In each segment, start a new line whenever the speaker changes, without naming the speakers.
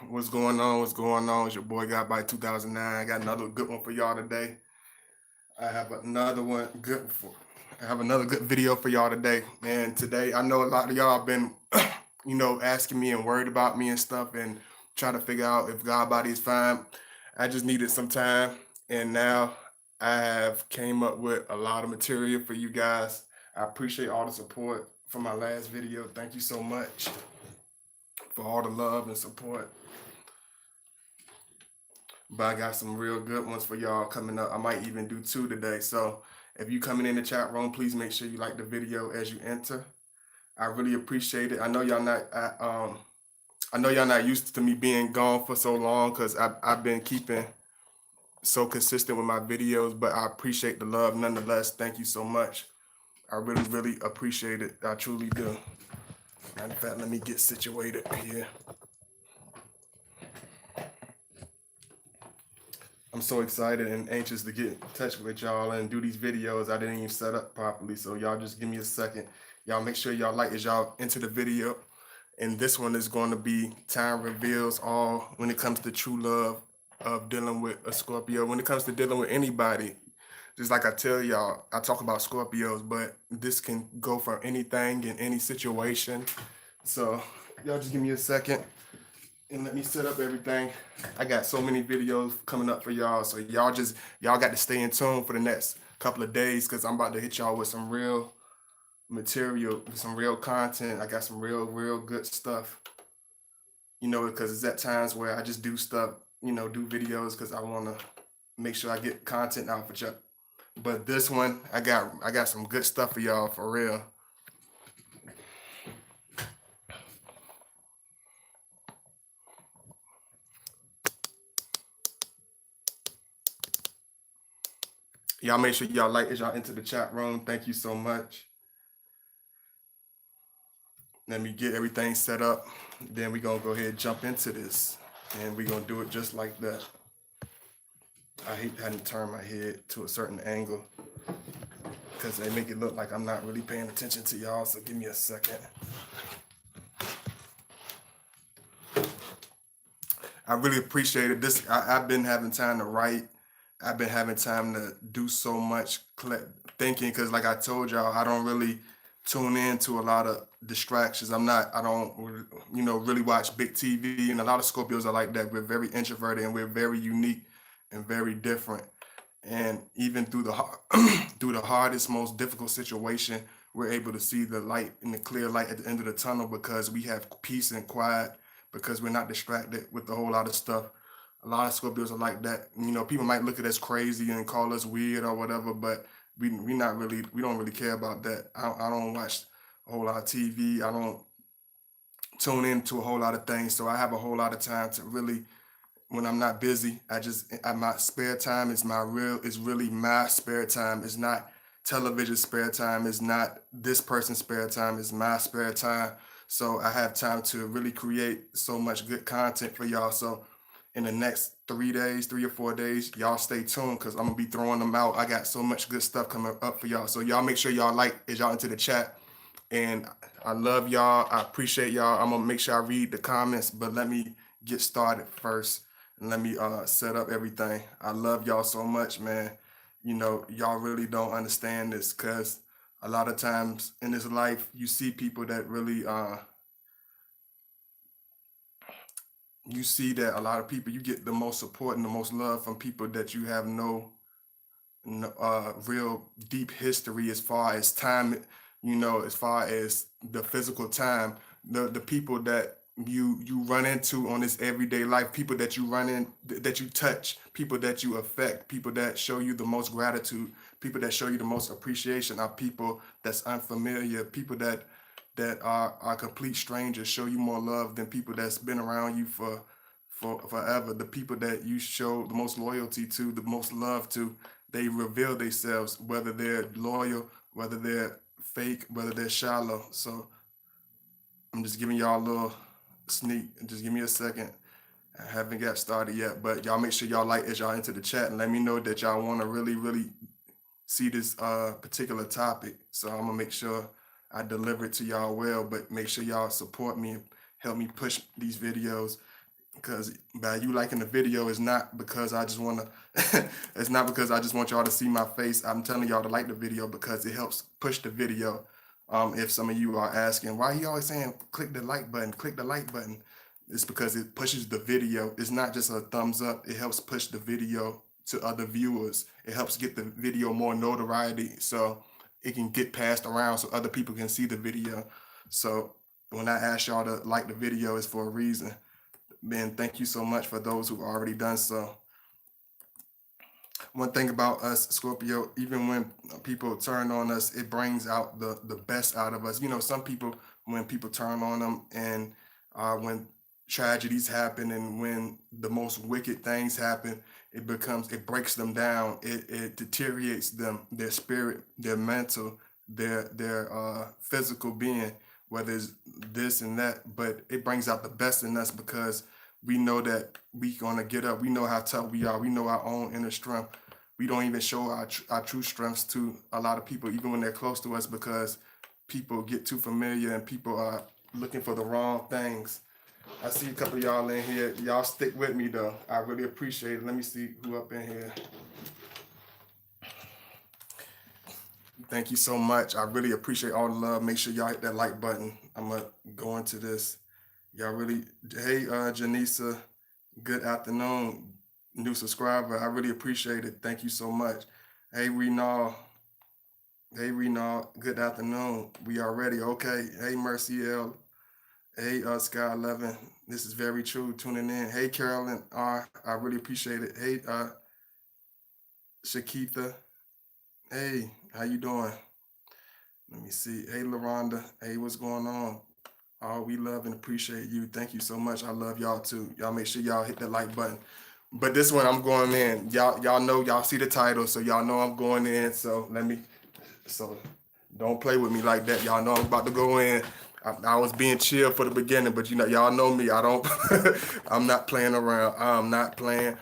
What's going on? What's going on? It's your boy Got by 2009. I got another good one for y'all today. I have another one good for. I have another good video for y'all today. And today, I know a lot of y'all been, asking me and worried about me and stuff, and trying to figure out if God body is fine. I just needed some time, and now I have came up with a lot of material for you guys. I appreciate all the support from my last video. Thank you so much for all the love and support. But I got some real good ones for y'all coming up. I might even do two today. So if you coming in the chat room, please make sure you like the video as you enter. I really appreciate it. I know y'all not. I know y'all not used to me being gone for so long because I've been keeping so consistent with my videos. But I appreciate the love nonetheless. Thank you so much. I really appreciate it. I truly do. Matter of fact, let me get situated here. I'm so excited and anxious to get in touch with y'all and do these videos. I didn't even set up properly, so y'all just give me a second. Y'all make sure y'all like as y'all enter the video. And this one is going to be time reveals all when it comes to true love of dealing with a Scorpio. When it comes to dealing with anybody, just like I tell y'all, I talk about Scorpios, but this can go for anything in any situation. So y'all just give me a second and let me set up everything. I got so many videos coming up for y'all, so y'all got to stay in tune for the next couple of days because I'm about to hit y'all with some real material, some real content. I got some real good stuff, because it's at times where I just do stuff, do videos because I want to make sure I get content out for y'all. But this one, I got some good stuff for y'all for real. Y'all make sure y'all like as y'all enter the chat room. Thank you so much. Let me get everything set up. Then we're going to go ahead and jump into this. And we're going to do it just like that. I hate having to turn my head to a certain angle because they make it look like I'm not really paying attention to y'all. So give me a second. I really appreciate it. I've been having time to write. I've been having time to do so much thinking because, like I told y'all, I don't really tune in to a lot of distractions. I don't, really watch big TV, and a lot of Scorpios are like that. We're very introverted and we're very unique and very different. And even through through the hardest, most difficult situation, we're able to see the light and the clear light at the end of the tunnel because we have peace and quiet because we're not distracted with a whole lot of stuff. A lot of Scorpios are like that. People might look at us crazy and call us weird or whatever, but we don't really care about that. I don't watch a whole lot of TV. I don't tune into a whole lot of things. So I have a whole lot of time to really, when I'm not busy, my spare time is really my spare time. It's not television spare time. It's not this person's spare time. It's my spare time. So I have time to really create so much good content for y'all. So in the next 3 days, 3 or 4 days, y'all stay tuned because I'm gonna be throwing them out. I got so much good stuff coming up for y'all. So y'all make sure y'all like as y'all into the chat. And I love y'all. I appreciate y'all. I'm gonna make sure I read the comments, but let me get started first. And let me set up everything. I love y'all so much, man. Y'all really don't understand this because a lot of times in this life, you see people that really you see that a lot of people, you get the most support and the most love from people that you have no real deep history as far as time, as far as the physical time, the people that you run into on this everyday life, people that you that you touch, people that you affect, people that show you the most gratitude, people that show you the most appreciation are people that's unfamiliar, people that are complete strangers show you more love than people that's been around you for forever. The people that you show the most loyalty to, the most love to, they reveal themselves, whether they're loyal, whether they're fake, whether they're shallow. So I'm just giving y'all a little sneak. Just give me a second. I haven't got started yet, but y'all make sure y'all like as y'all into the chat and let me know that y'all want to really see this particular topic. So I'm gonna make sure I deliver it to y'all well, but make sure y'all support me and help me push these videos. because by you liking the video is not because I just want to it's not because I just want y'all to see my face. I'm telling y'all to like the video because it helps push the video. If some of you are asking why he always saying click the like button, click the like button, it's because it pushes the video. It's not just a thumbs up, it helps push the video to other viewers. It helps get the video more notoriety so it can get passed around so other people can see the video. So when I ask y'all to like the video, it's for a reason. Ben, thank you so much for those who've already done so. One thing about us, Scorpio, even when people turn on us, it brings out the best out of us. You know, some people, when people turn on them and when tragedies happen and when the most wicked things happen, it breaks them down. It deteriorates them, their spirit, their mental, their physical being, whether it's this and that. But it brings out the best in us because we know that we gonna get up. We know how tough we are. We know our own inner strength. We don't even show our true strengths to a lot of people, even when they're close to us, because people get too familiar and people are looking for the wrong things. I see a couple of y'all in here. Y'all stick with me though. I really appreciate it. Let me see who up in here. Thank you so much. I really appreciate all the love. Make sure y'all hit that like button. I'm gonna go into this. Y'all really, hey, Janisa, good afternoon, new subscriber. I really appreciate it. Thank you so much. Hey, Renal. Hey, Renal, good afternoon. We are ready. Okay. Hey, Mercy L. Hey, Sky 11. This is very true. Tuning in. Hey, Carolyn R. I really appreciate it. Hey, Shakitha. Hey, how you doing? Let me see. Hey, LaRonda. Hey, what's going on? Oh, we love and appreciate you. Thank you so much. I love y'all too. Y'all make sure y'all hit that like button. But this one I'm going in. Y'all know, y'all see the title, so y'all know I'm going in. So don't play with me like that. Y'all know I'm about to go in. I was being chill for the beginning, but you know, y'all know me. I don't I'm not playing around. I'm not playing.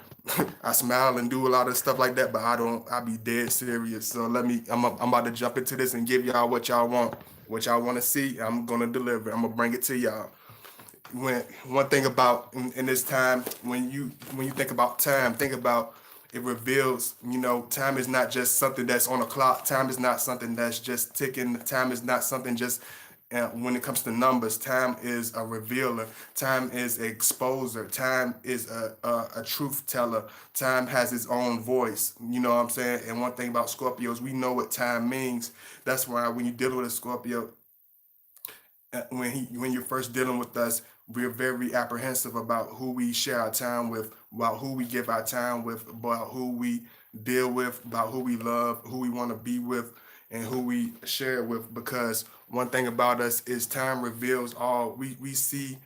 I smile and do a lot of stuff like that, but I be dead serious. So I'm about to jump into this and give y'all what y'all want. What y'all want to see, I'm gonna deliver. I'm gonna bring it to y'all. When one thing about in this time, when you think about time, think about it reveals, you know, time is not just something that's on a clock. Time is not something that's just ticking. Time is not something just when it comes to numbers. Time is a revealer. Time is an exposer. Time is a truth teller. Time has its own voice. You know what I'm saying? And one thing about Scorpios, we know what time means. That's why when you deal with a Scorpio, when you're first dealing with us, we're very apprehensive about who we share our time with, about who we give our time with, about who we deal with, about who we love, who we want to be with, and who we share it with. Because one thing about us is time reveals all. We see,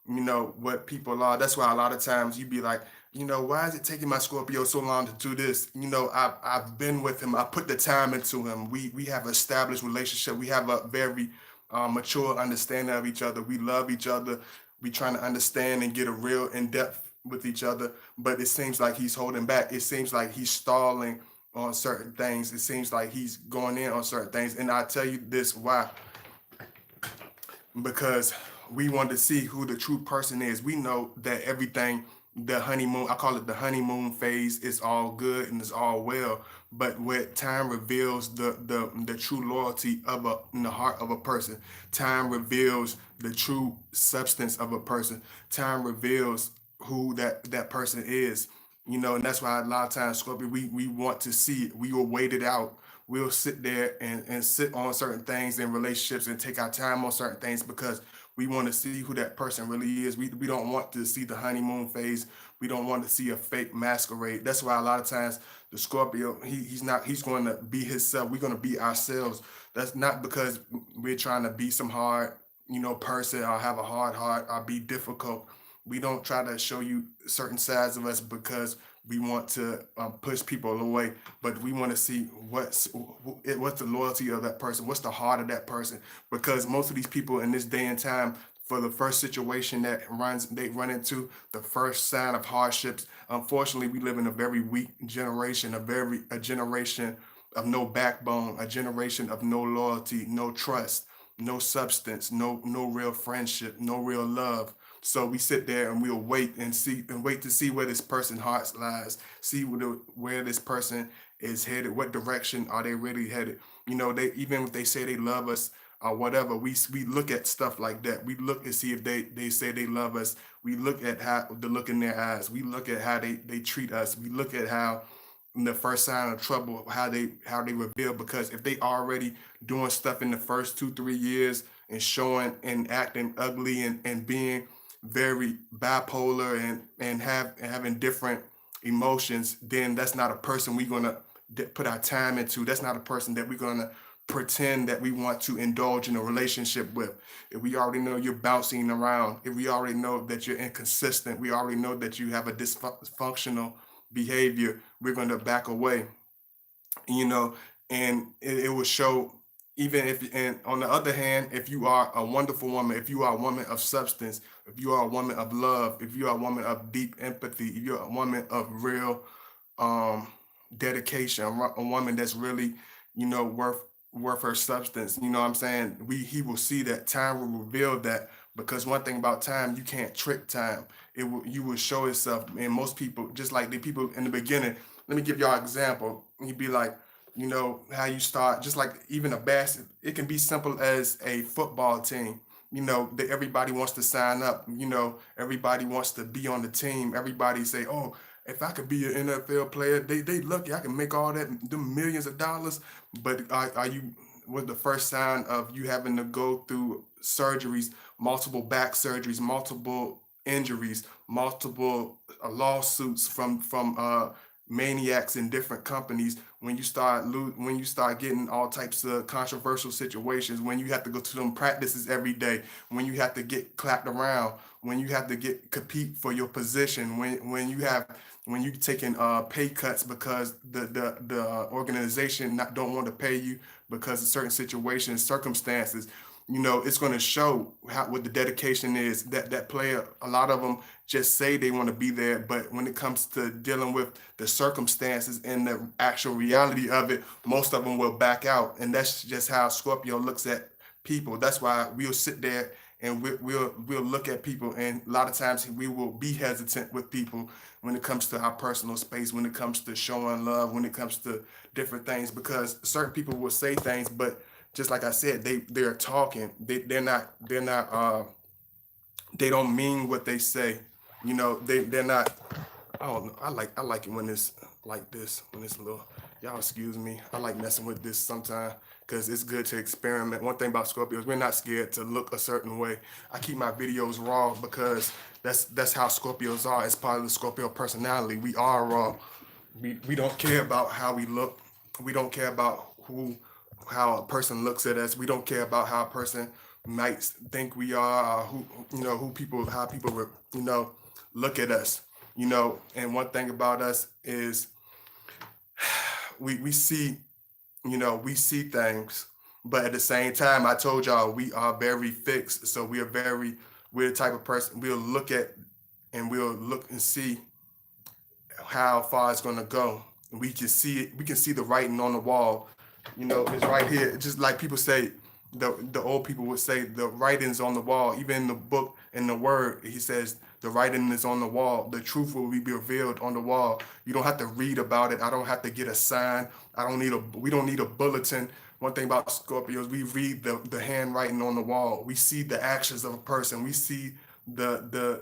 you know, what people are. That's why a lot of times you be like, you know, why is it taking my Scorpio so long to do this? You know, I've been with him. I put the time into him. We have established relationship. We have a very mature understanding of each other. We love each other. We trying to understand and get a real in depth with each other. But it seems like he's holding back. It seems like he's stalling on certain things. It seems like he's going in on certain things. And I tell you this why. Because we want to see who the true person is. We know that everything, the honeymoon, I call it the honeymoon phase, is all good and it's all well. But what time reveals the true loyalty of in the heart of a person. Time reveals the true substance of a person. Time reveals who that person is. You know, and that's why a lot of times, Scorpio, we want to see it. We will wait it out. We'll sit there and sit on certain things in relationships and take our time on certain things because we want to see who that person really is. We don't want to see the honeymoon phase. We don't want to see a fake masquerade. That's why a lot of times the Scorpio, he's going to be himself. We're going to be ourselves. That's not because we're trying to be some hard, you know, person or have a hard heart or be difficult. We don't try to show you certain sides of us because we want to push people away, but we want to see what's the loyalty of that person, what's the heart of that person, because most of these people in this day and time, for the first situation that they run into, the first sign of hardships. Unfortunately, we live in a very weak generation, a generation of no backbone, a generation of no loyalty, no trust, no substance, no real friendship, no real love. So we sit there and we'll wait and see and wait to see where this person's heart lies, see where this person is headed, what direction are they really headed. They even if they say they love us or whatever, we look at stuff like that. We look and see if they say they love us. We look at how the look in their eyes. We look at how they treat us. We look at how in the first sign of trouble, how they reveal, because if they already doing stuff in the first 2 3 years and showing and acting ugly and being very bipolar and having different emotions, then that's not a person we're gonna put our time into. That's not a person that we're gonna pretend that we want to indulge in a relationship with. If we already know you're bouncing around, if we already know that you're inconsistent, we already know that you have a dysfunctional behavior, we're going to back away, you know, and it will show. Even if, and on the other hand, if you are a wonderful woman, if you are a woman of substance, if you are a woman of love, if you are a woman of deep empathy, if you're a woman of real um dedication, a woman that's really, worth her substance, what I'm saying, he will see that. Time will reveal that, because one thing about time, you can't trick time. You will show itself. And most people, just like the people in the beginning, let me give y'all an example. You'd be like, how you start, just like even a basket, it can be simple as a football team. That everybody wants to sign up. Everybody wants to be on the team. Everybody say, oh, if I could be an NFL player, they lucky I can make all that, them millions of dollars. But are you, was the first sign of you having to go through surgeries, multiple back surgeries, multiple injuries, multiple lawsuits from maniacs in different companies, when when you start getting all types of controversial situations, when you have to go to them practices every day, when you have to get clapped around, when you have to get compete for your position, when you taking pay cuts because the organization don't want to pay you because of certain situations, circumstances, it's going to show what the dedication is. That player, a lot of them just say they want to be there, but when it comes to dealing with the circumstances and the actual reality of it, most of them will back out. And that's just how Scorpio looks at people. That's why we'll sit there and we'll look at people, and a lot of times we will be hesitant with people when it comes to our personal space, when it comes to showing love, when it comes to different things, because certain people will say things, but just like I said, they're talking. They're not they don't mean what they say. They're not. Oh, I like it when it's like this, when it's a little. Y'all excuse me. I like messing with this sometimes because it's good to experiment. One thing about Scorpios, we're not scared to look a certain way. I keep my videos raw because that's how Scorpios are. It's part of the Scorpio personality. We are raw. We don't care about how we look. We don't care about how a person looks at us. We don't care about how a person might think we are, or how people look at us. And one thing about us is we see, we see things, but at the same time, I told y'all we are very fixed. So we're the type of person, we'll look and see how far it's gonna go. We can see it. We can see the writing on the wall. It's right here. Just like people say, the old people would say, the writing's on the wall. Even in the book, in the word, he says the writing is on the wall. The truth will be revealed on the wall. You don't have to read about it. I don't have to get a sign. We don't need a bulletin. One thing about Scorpios, we read the handwriting on the wall. We see the actions of a person. We see the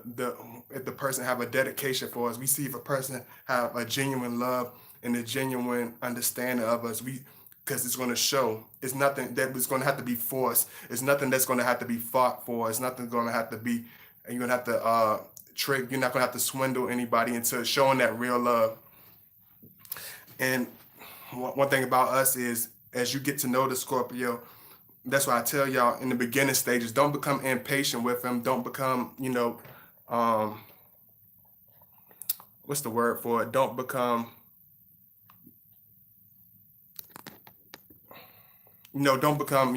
if the person have a dedication for us. We see if a person have a genuine love and a genuine understanding of us. Because it's going to show. It's nothing that is going to have to be forced. It's nothing that's going to have to be fought for. It's nothing going to have to be. And you're going to have to trick. You're not going to have to swindle anybody into showing that real love. And one thing about us is, as you get to know the Scorpio, that's why I tell y'all in the beginning stages, don't become impatient with them. Don't become, what's the word for it? Don't become, don't become,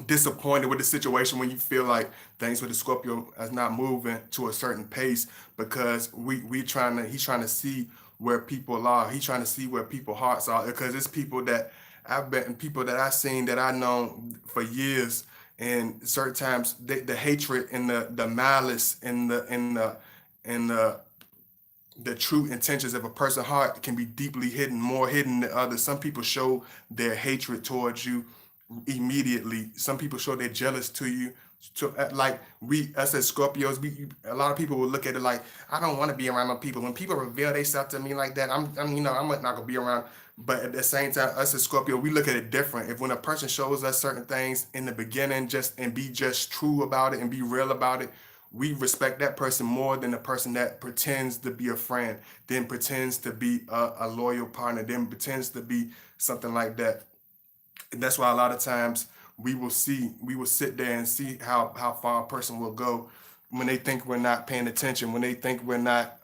disappointed with the situation when you feel like things with the Scorpio is not moving to a certain pace, because he's trying to see where people are. He's trying to see where people's hearts are, because it's people that I've seen, that I know for years, And certain times the hatred and the malice and the true intentions of a person's heart can be deeply hidden, more hidden than others. Some people show their hatred towards you immediately. Some people show they're jealous to you. Like we, us as Scorpios, a lot of people will look at it like, I don't want to be around them people. When people reveal themselves to me like that, I'm not gonna be around. But at the same time, us as Scorpio, we look at it different. If when a person shows us certain things in the beginning, be just true about it and be real about it, we respect that person more than the person that pretends to be a friend, then pretends to be a loyal partner, then pretends to be something like that. And that's why a lot of times we will sit there and see how far a person will go when they think we're not paying attention, when they think we're not,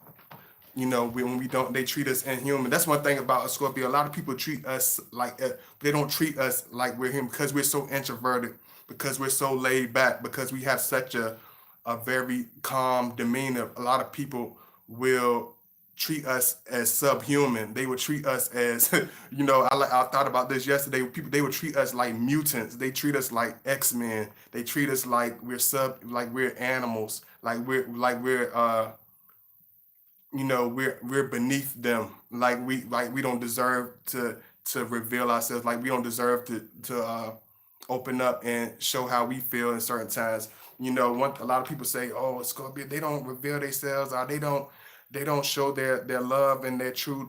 when we don't, they treat us inhuman. That's one thing about a Scorpio. A lot of people treat us like they don't treat us like we're him because we're so introverted, because we're so laid back, because we have such a very calm demeanor. A lot of people will treat us as subhuman. They would treat us as, I thought about this yesterday. People, they would treat us like mutants. They treat us like X-Men. They treat us like like we're animals. We're beneath them. Like we don't deserve to reveal ourselves. Like we don't deserve to open up and show how we feel in certain times. A lot of people say, "Oh, Scorpio, they don't reveal themselves, or they don't show their love and their true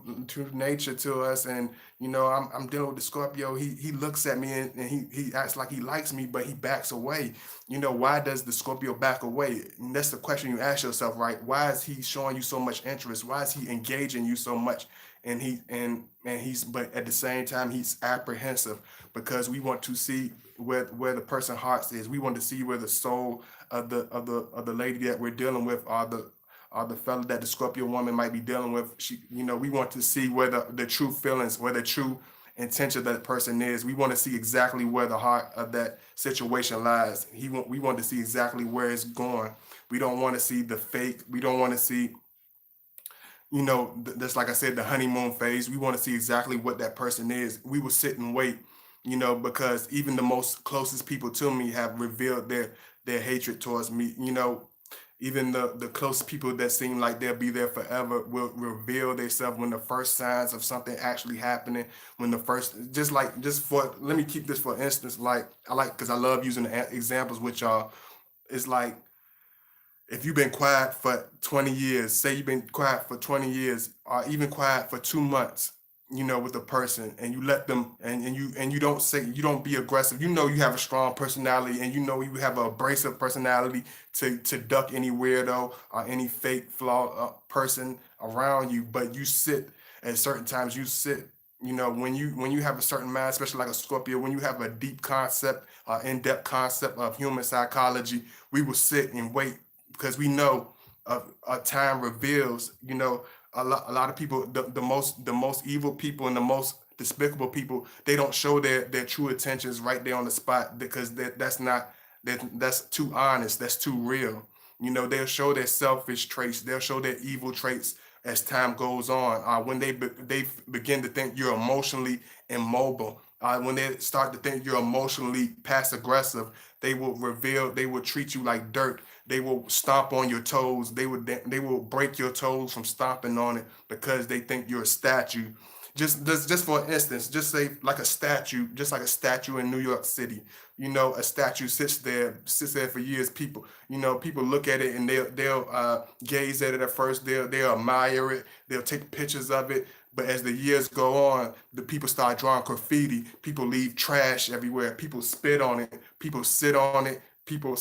nature to us." And I'm dealing with the Scorpio. He looks at me and he acts like he likes me, but he backs away. Why does the Scorpio back away? And that's the question you ask yourself, right? Why is he showing you so much interest? Why is he engaging you so much? But at the same time, he's apprehensive because we want to see where the person's heart is. We want to see where the soul of the lady that we're dealing with, or the fella that the Scorpio woman might be dealing with. We want to see where the true feelings, where the true intention of that person is. We want to see exactly where the heart of that situation lies. We want to see exactly where it's going. We don't want to see the fake. We don't want to see, that's like I said, the honeymoon phase. We want to see exactly what that person is. We will sit and wait, because even the most closest people to me have revealed their hatred towards me. Even the close people that seem like they'll be there forever will reveal themselves when the first signs of something actually happening. When the first, let me keep this for instance. Because I love using the examples with y'all. It's like, if you've been quiet for 20 years, say you've been quiet for 20 years, or even quiet for 2 months, with a person, and you let them, and you don't say, you don't be aggressive. You have a strong personality, and you have an abrasive personality to duck any weirdo or any fake flawed person around you. But you sit at certain times. You sit. When you have a certain mind, especially like a Scorpio, when you have a deep concept, in-depth concept of human psychology, we will sit and wait because we know time reveals. A lot of people, the most evil people and the most despicable people, they don't show their true intentions right there on the spot, because that's too honest, that's too real. They'll show their selfish traits, they'll show their evil traits as time goes on. When they begin to think you're emotionally immobile, when they start to think you're emotionally passive aggressive, they will treat you like dirt. They will stomp on your toes. They will break your toes from stomping on it because they think you're a statue. Just for instance, just say like a statue, just like a statue in New York City. A statue sits there for years. People look at it and they'll gaze at it at first. They'll admire it. They'll take pictures of it. But as the years go on, the people start drawing graffiti. People leave trash everywhere. People spit on it. People sit on it. People,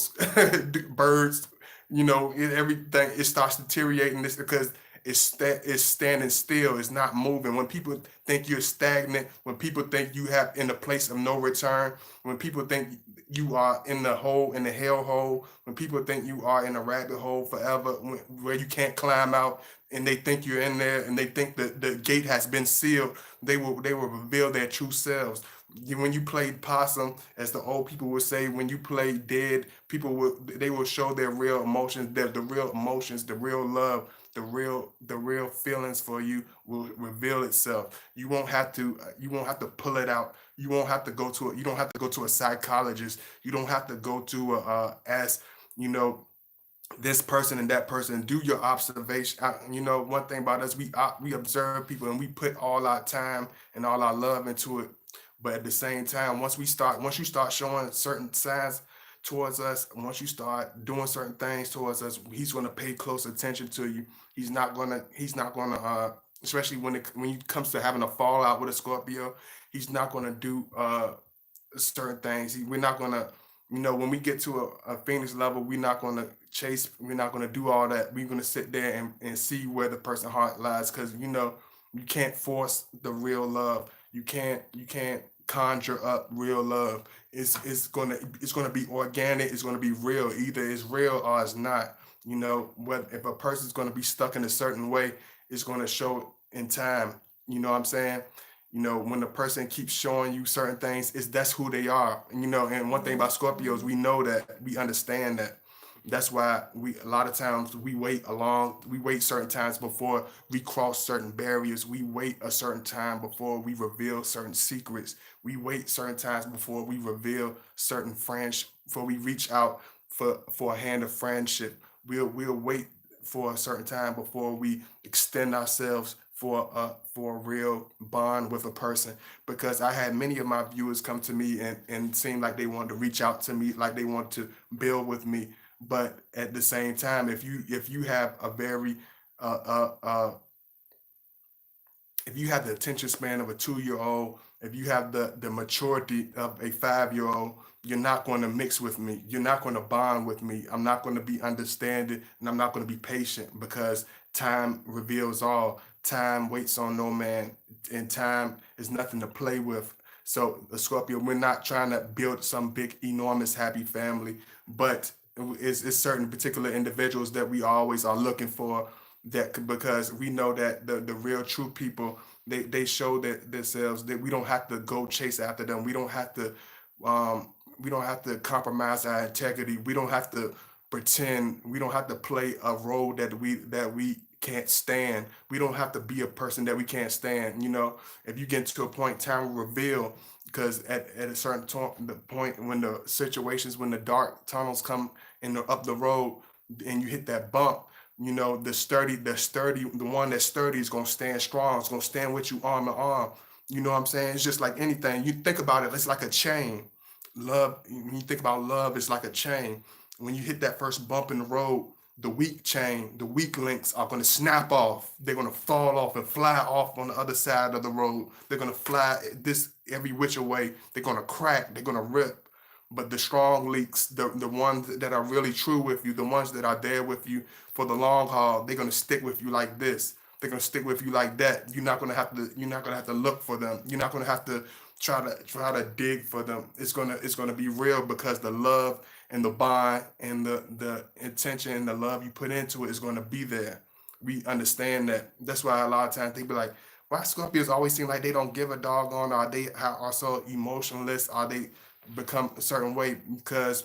birds, everything. It starts deteriorating. This because it's standing still. It's not moving. When people think you're stagnant, when people think you have in a place of no return, when people think you are in the hole, in the hell hole, when people think you are in a rabbit hole forever, where you can't climb out, and they think you're in there, and they think that the gate has been sealed, they will reveal their true selves. When you play possum, as the old people would say, when you play dead, people will they will show their real emotions, the real emotions, the real love, the real feelings for you will reveal itself. You won't have to pull it out. You don't have to go to a psychologist. You don't have to go to ask, you know, this person and that person. Do your observation. One thing about us, we observe people and we put all our time and all our love into it. But at the same time, once you start showing certain signs towards us, once you start doing certain things towards us, he's going to pay close attention to you. He's not gonna especially when it comes to having a fallout with a Scorpio, he's not going to do certain things. We're not gonna, when we get to a Phoenix level, we're not gonna chase. We're not gonna do all that. We're gonna sit there and see where the person's heart lies, because you can't force the real love. You can't conjure up real love. It's gonna be organic. It's gonna be real. Either it's real or it's not. What if a person's gonna be stuck in a certain way, it's gonna show in time. You know what I'm saying? When the person keeps showing you certain things, is that's who they are. And one thing about Scorpios, we know that, we understand that. That's why we a lot of times we wait certain times before we cross certain barriers. We wait a certain time before we reveal certain secrets. We wait certain times before we reveal certain friends, before we reach out for a hand of friendship. We'll wait for a certain time before we extend ourselves for a real bond with a person. Because I had many of my viewers come to me and seem like they wanted to reach out to me, like they want to build with me. But at the same time, if you have a very uh, uh, uh, if you have the attention span of a 2-year old, if you have the maturity of a 5-year old, you're not going to mix with me. You're not going to bond with me. I'm not going to be understanding, and I'm not going to be patient, because time reveals all. Time waits on no man, and time is nothing to play with. So, Scorpio, we're not trying to build some big, enormous, happy family, but it's certain particular individuals that we always are looking for, because we know that the real true people, they show that themselves, that we don't have to go chase after them. We don't have to compromise our integrity. We don't have to pretend. We don't have to play a role that we can't stand. We don't have to be a person that we can't stand. If you get to a point, time will reveal. Because at a certain the point, when the situations, when the dark tunnels come up the road, and you hit that bump, the one that's sturdy is gonna stand strong. It's gonna stand with you arm in arm. You know what I'm saying? It's just like anything. You think about it, it's like a chain. Love, when you think about love, it's like a chain. When you hit that first bump in the road, the weak links are gonna snap off. They're gonna fall off and fly off on the other side of the road. They're gonna fly this every which way. They're gonna crack. They're gonna rip. But the strong leaks, the ones that are really true with you, the ones that are there with you for the long haul, they're gonna stick with you like this. They're gonna stick with you like that. You're not gonna have to look for them. You're not gonna have to try to dig for them. It's gonna be real, because the love and the bond and the intention and the love you put into it is gonna be there. We understand that. That's why a lot of times people be like, why Scorpios always seem like they don't give a doggone? Are they are so emotionless? Are they become a certain way? Because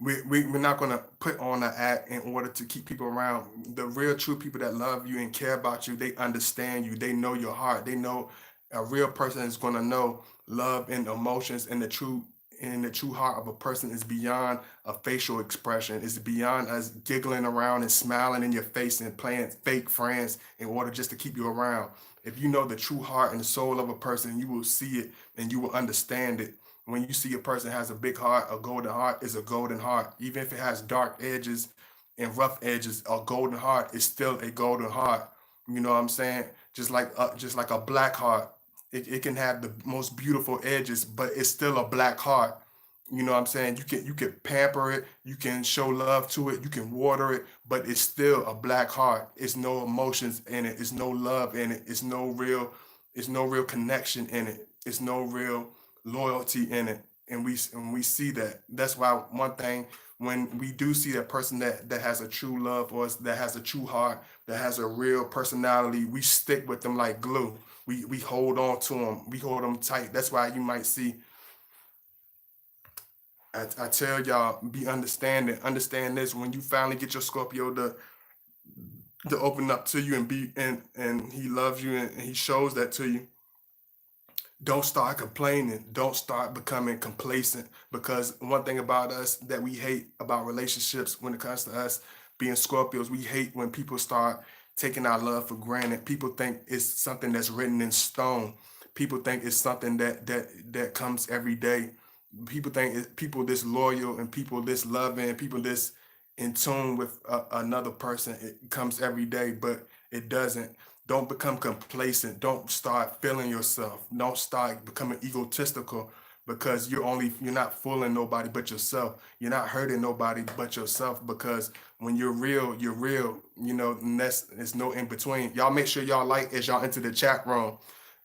we're not going to put on an act in order to keep people around. The real true people that love you and care about you, they understand you. They know your heart. They know a real person is going to know love and emotions, and the true heart of a person is beyond a facial expression. It's beyond us giggling around and smiling in your face and playing fake friends in order just to keep you around. If you know the true heart and soul of a person, you will see it and you will understand it. When you see a person has a big heart, a golden heart is a golden heart. Even if it has dark edges and rough edges, a golden heart is still a golden heart. You know what I'm saying? Just like a black heart, it can have the most beautiful edges, but it's still a black heart. You know what I'm saying? You can pamper it, you can show love to it, you can water it, but it's still a black heart. It's no emotions in it. It's no love in it. It's no real connection in it. It's no real loyalty in it. And we see that. That's why one thing when we do see that person that has a true love or that has a true heart, that has a real personality, we stick with them like glue. We hold on to them. We hold them tight. That's why you might see. I tell y'all, be understanding. Understand this. When you finally get your Scorpio to open up to you and be and he loves you and he shows that to you, don't start complaining. Don't start becoming complacent. Because one thing about us that we hate about relationships when it comes to us being Scorpios, we hate when people start taking our love for granted. People think it's something that's written in stone. People think it's something that comes every day. People think people this loyal and people this loving, people this in tune with another person. It comes every day, but it doesn't. Don't become complacent. Don't start feeling yourself. Don't start becoming egotistical because you're not fooling nobody but yourself. You're not hurting nobody but yourself because when you're real, you're real. You know, and there's no in between. Y'all make sure y'all like as y'all enter the chat room.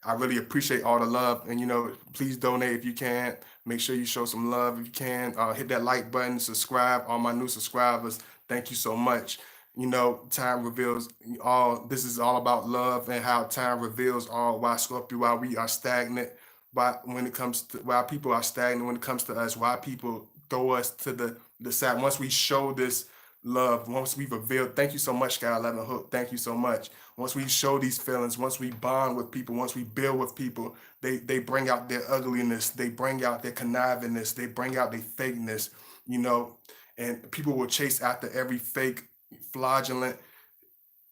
I really appreciate all the love, and please donate if you can. Make sure you show some love if you can. Hit that like button, subscribe. All my new subscribers, thank you so much. Time reveals all. This is all about love and how time reveals all. Why Scorpio? Why we are stagnant? Why when it comes to why people are stagnant when it comes to us? Why people throw us to the side? Once we show this love, once we reveal. Thank you so much, Sky 11 Hook. Thank you so much. Once we show these feelings, once we bond with people, once we build with people, they bring out their ugliness, they bring out their connivingness, they bring out their fakeness, you know, and people will chase after every fake, fraudulent,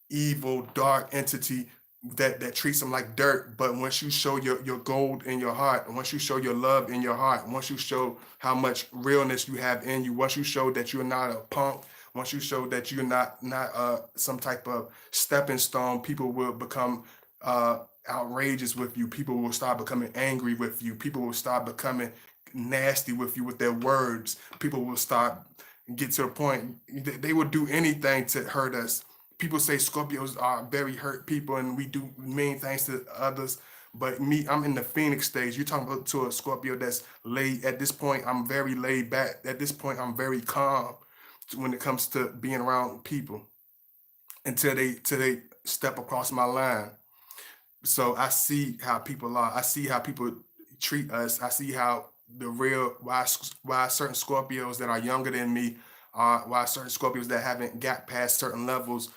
evil, dark entity that treats them like dirt. But once you show your gold in your heart, and once you show your love in your heart, once you show how much realness you have in you, once you show that you're not a punk, once you show that you're not some type of stepping stone, people will become outrageous with you. People will start becoming angry with you. People will start becoming nasty with you with their words. People will start get to a point they will do anything to hurt us. People say Scorpios are very hurt people and we do mean things to others. But me, I'm in the Phoenix stage. You're talking about to a Scorpio that's laid. At this point, I'm very laid back. At this point, I'm very calm when it comes to being around people until they step across my line. So I see how people are. I see how people treat us. I see how the real why certain Scorpios that are younger than me are why certain Scorpios that haven't got past certain levels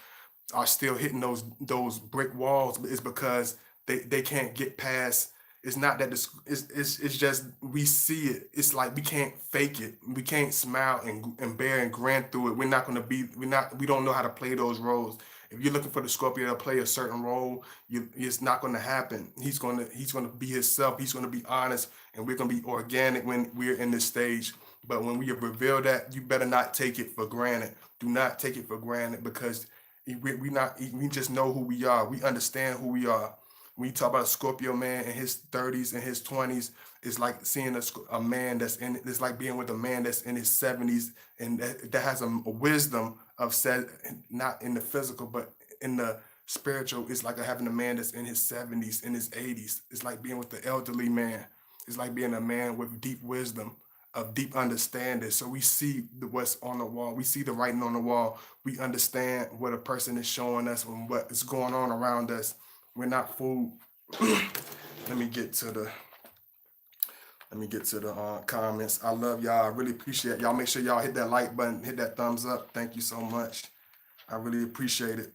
are still hitting those brick walls is because they can't get past. It's not that it's just we see it. It's like we can't fake it. We can't smile and bear and grin through it. We don't know how to play those roles. If you're looking for the Scorpio to play a certain role, it's not going to happen. He's gonna be himself. He's gonna be honest, and we're gonna be organic when we're in this stage. But when we reveal that, you better not take it for granted. Do not take it for granted because we just know who we are. We understand who we are. When you talk about a Scorpio man in his 30s and his 20s, it's like seeing a man that's in. It's like being with a man that's in his 70s and that has a wisdom of said not in the physical but in the spiritual. It's like having a man that's in his 70s, in his 80s. It's like being with the elderly man. It's like being a man with deep wisdom, of deep understanding. So we see what's on the wall. We see the writing on the wall. We understand what a person is showing us and what is going on around us. We're not fooled. let me get to the let me get to the comments. I love y'all. I really appreciate y'all. Make sure y'all hit that like button, hit that thumbs up. Thank you so much. I really appreciate it.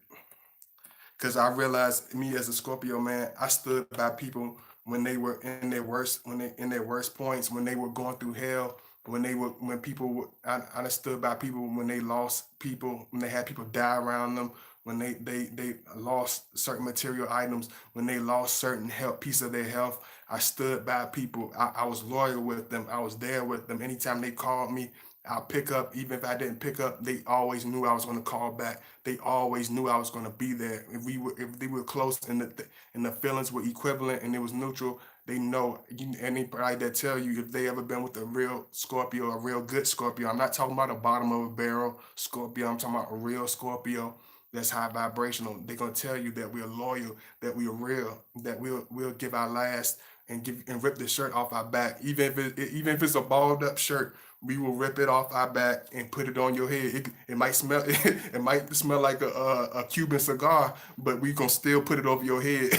Because I realized me as a Scorpio man, I stood by people when they were in their worst, when they in their worst points, when they were going through hell, when people were, I stood by people when they lost people, when they had people die around them, when they lost certain material items, when they lost certain health, piece of their health. I stood by people. I was loyal with them. I was there with them. Anytime they called me, I'll pick up. Even if I didn't pick up, they always knew I was going to call back. They always knew I was going to be there. If they were close and the feelings were equivalent and it was neutral, they know. Anybody that tell you if they ever been with a real Scorpio, a real good Scorpio. I'm not talking about a bottom of a barrel Scorpio. I'm talking about a real Scorpio that's high vibrational. They're gonna tell you that we're loyal, that we're real, that we'll give our last and rip the shirt off our back. Even if it's a balled up shirt, we will rip it off our back and put it on your head. It might smell it might smell like a Cuban cigar, but we gonna still put it over your head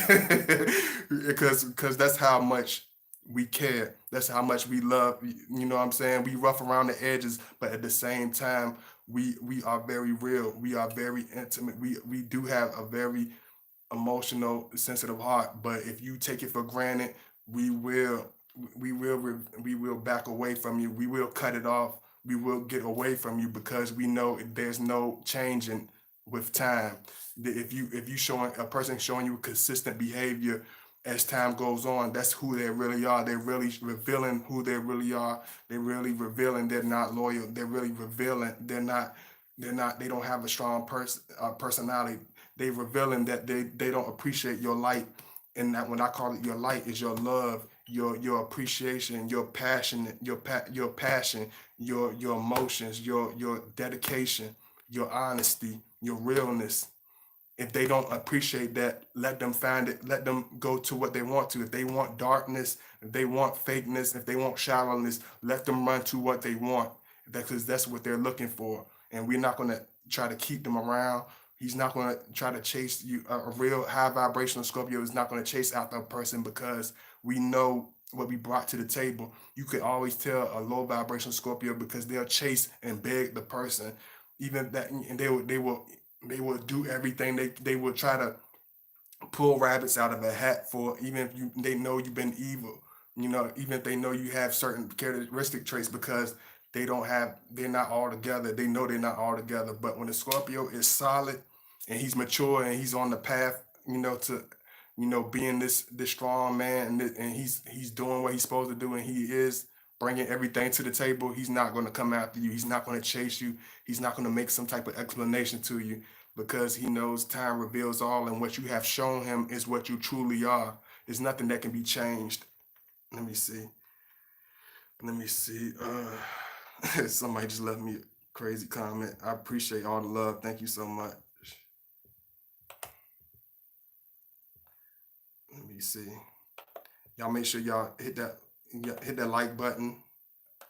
because that's how much we care. That's how much we love. You know what I'm saying? We rough around the edges, but at the same time, we are very real. We are very intimate. We do have a very emotional, sensitive heart. But if you take it for granted, we will, we will back away from you. We will cut it off. We will get away from you because we know there's no changing with time. If you showing a person showing you consistent behavior as time goes on, that's who they really are. They're really revealing who they really are. They're really revealing they're not loyal. They're really revealing they don't have a strong personality. They revealing that they don't appreciate your light, and that when I call it your light is your love, your appreciation, your passion, your passion, your emotions, your dedication, your honesty, your realness. If they don't appreciate that, let them find it. Let them go to what they want to. If they want darkness, if they want fakeness, if they want shallowness, let them run to what they want. Because that's what they're looking for. And we're not going to try to keep them around. He's not going to try to chase you. A real high vibrational Scorpio is not going to chase after a person because we know what we brought to the table. You could always tell a low vibrational Scorpio because they'll chase and beg the person, even that, and they will do everything. They will try to pull rabbits out of a hat for, even if they know you've been evil. Even if they know you have certain characteristic traits, because they're not all together. They know they're not all together. But when the Scorpio is solid and he's mature and he's on the path, to being this strong man, and he's doing what he's supposed to do, and he is bringing everything to the table. He's not going to come after you. He's not going to chase you. He's not going to make some type of explanation to you, because he knows time reveals all, and what you have shown him is what you truly are. There's nothing that can be changed. Let me see. Let me see. Somebody just left me a crazy comment. I appreciate all the love. Thank you so much. Let me see. Y'all make sure y'all hit that like button.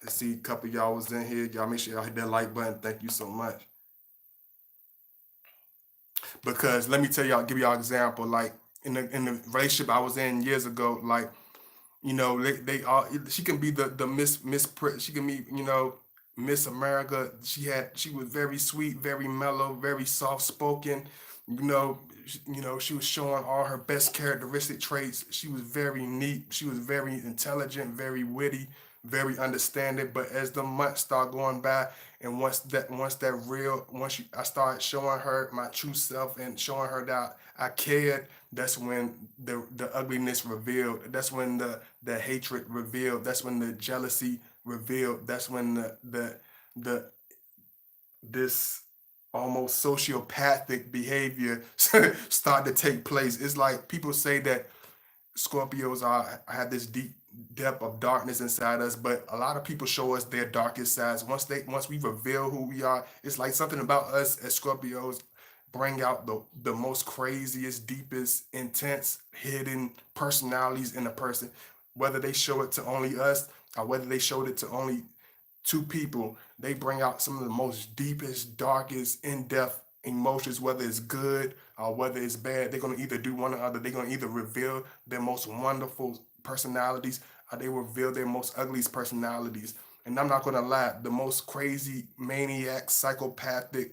I see a couple of y'all was in here. Y'all make sure y'all hit that like button. Thank you so much. Because let me tell y'all, give y'all an example. Like in the relationship I was in years ago, like, they all, she can be the she can be, Miss America. She was very sweet, very mellow, very soft spoken. She was showing all her best characteristic traits. She was very neat. She was very intelligent, very witty, very understanding. But as the months start going by, and I started showing her my true self and showing her that I cared. That's when the ugliness revealed. That's when the hatred revealed. That's when the jealousy revealed. That's when the this almost sociopathic behavior start to take place. It's like people say that Scorpios have this deep depth of darkness inside us, but a lot of people show us their darkest sides. Once we reveal who we are, it's like something about us as Scorpios bring out the most craziest, deepest, intense, hidden personalities in a person. Whether they show it to only us or whether they showed it to only two people, they bring out some of the most deepest, darkest, in-depth emotions, whether it's good or whether it's bad. They're gonna either do one or other. They're gonna either reveal their most wonderful personalities or they reveal their most ugliest personalities. And I'm not gonna lie, the most crazy, maniac, psychopathic,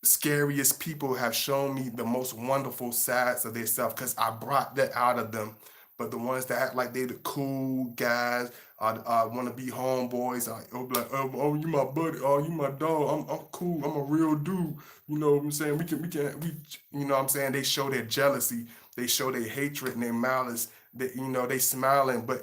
scariest people have shown me the most wonderful sides of themselves because I brought that out of them. But the ones that act like they the cool guys, want to be homeboys, be like, oh, you my buddy, oh, you my dog, I'm cool, I'm a real dude. You know what I'm saying? You know what I'm saying? They show their jealousy, they show their hatred and their malice. They smiling, but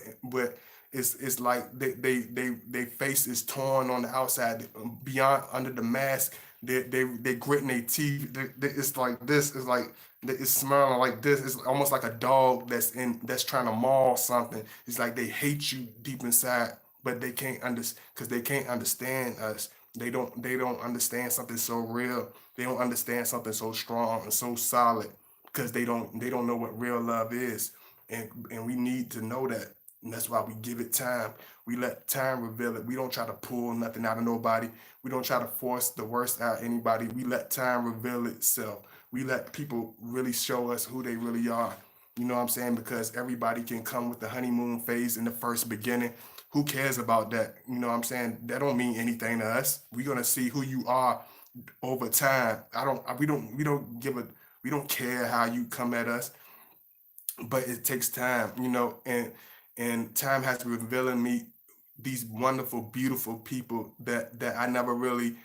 it's like they face is torn on the outside, beyond under the mask. They gritting their teeth. It's like this. It's like it's smelling like this. It's almost like a dog that's trying to maul something. It's like they hate you deep inside, but they can't understand because they can't understand us. They don't understand something so real. They don't understand something so strong and so solid because they don't know what real love is. and we need to know that. And that's why we give it time. We let time reveal it. We don't try to pull nothing out of nobody. We don't try to force the worst out of anybody. We let time reveal itself. We let people really show us who they really are. You know what I'm saying? Because everybody can come with the honeymoon phase in the first beginning. Who cares about that? You know what I'm saying? That don't mean anything to us. We're gonna see who you are over time. We don't give a we don't care how you come at us, but it takes time, and time has been revealing me these wonderful, beautiful people that I never really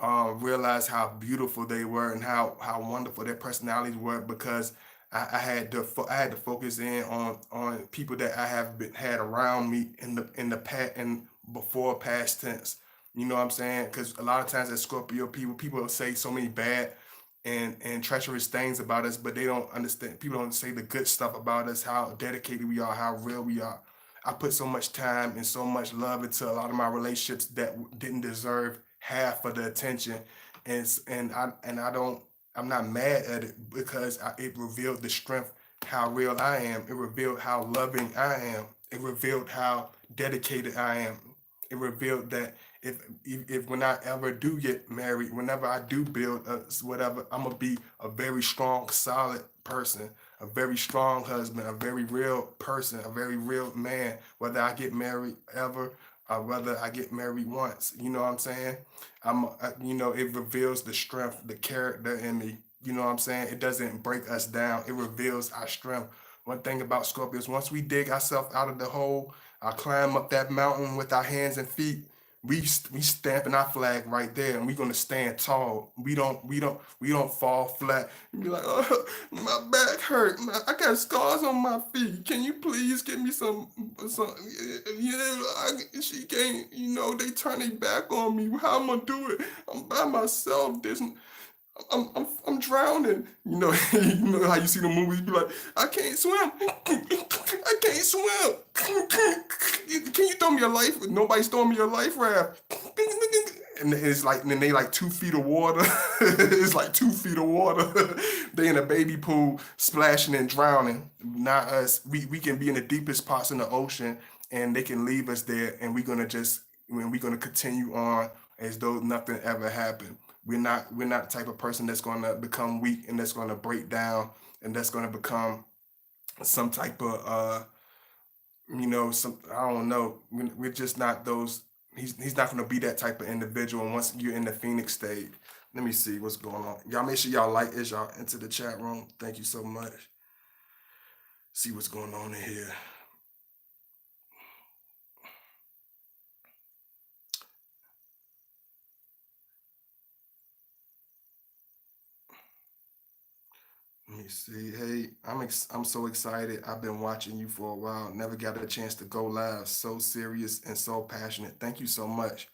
realized how beautiful they were and how wonderful their personalities were because I had to focus in on people that I have had around me in the past and before past tense. You know what I'm saying? Because a lot of times as Scorpio people say so many bad and treacherous things about us, but they don't understand. People don't say the good stuff about us, how dedicated we are, how real we are. I put so much time and so much love into a lot of my relationships that didn't deserve half of the attention, and I don't. I'm not mad at it because it revealed the strength, how real I am. It revealed how loving I am. It revealed how dedicated I am. It revealed that if when I ever do get married, whenever I do build whatever, I'm gonna be a very strong, solid person, a very strong husband, a very real person, a very real man. Whether I get married ever or whether I get married once, you know what I'm saying? It reveals the strength, the character in me. You know what I'm saying? It doesn't break us down. It reveals our strength. One thing about Scorpios, once we dig ourselves out of the hole, I climb up that mountain with our hands and feet. We stamping our flag right there, and we're gonna stand tall. We don't fall flat. You be like, oh, my back hurt. I got scars on my feet. Can you please give me some? Yeah, she can't. They turn their back on me. How I'm gonna do it? I'm by myself. I'm drowning. You know how you see the movies be like, I can't swim. I can't swim. Can you throw me a life? Nobody's throwing me a life raft. And it's like, and then they like 2 feet of water. It's like 2 feet of water. They in a baby pool splashing and drowning. Not us. We can be in the deepest parts in the ocean and they can leave us there and we're gonna continue on as though nothing ever happened. We're not the type of person that's gonna become weak and that's gonna break down and that's gonna become some type of some I don't know. We're just not those. He's not gonna be that type of individual. And once you're in the Phoenix state, let me see what's going on. Y'all make sure y'all like this. Y'all into the chat room. Thank you so much. See what's going on in here. Let me see. Hey, I'm so excited. I've been watching you for a while. Never got a chance to go live. So serious and so passionate. Thank you so much.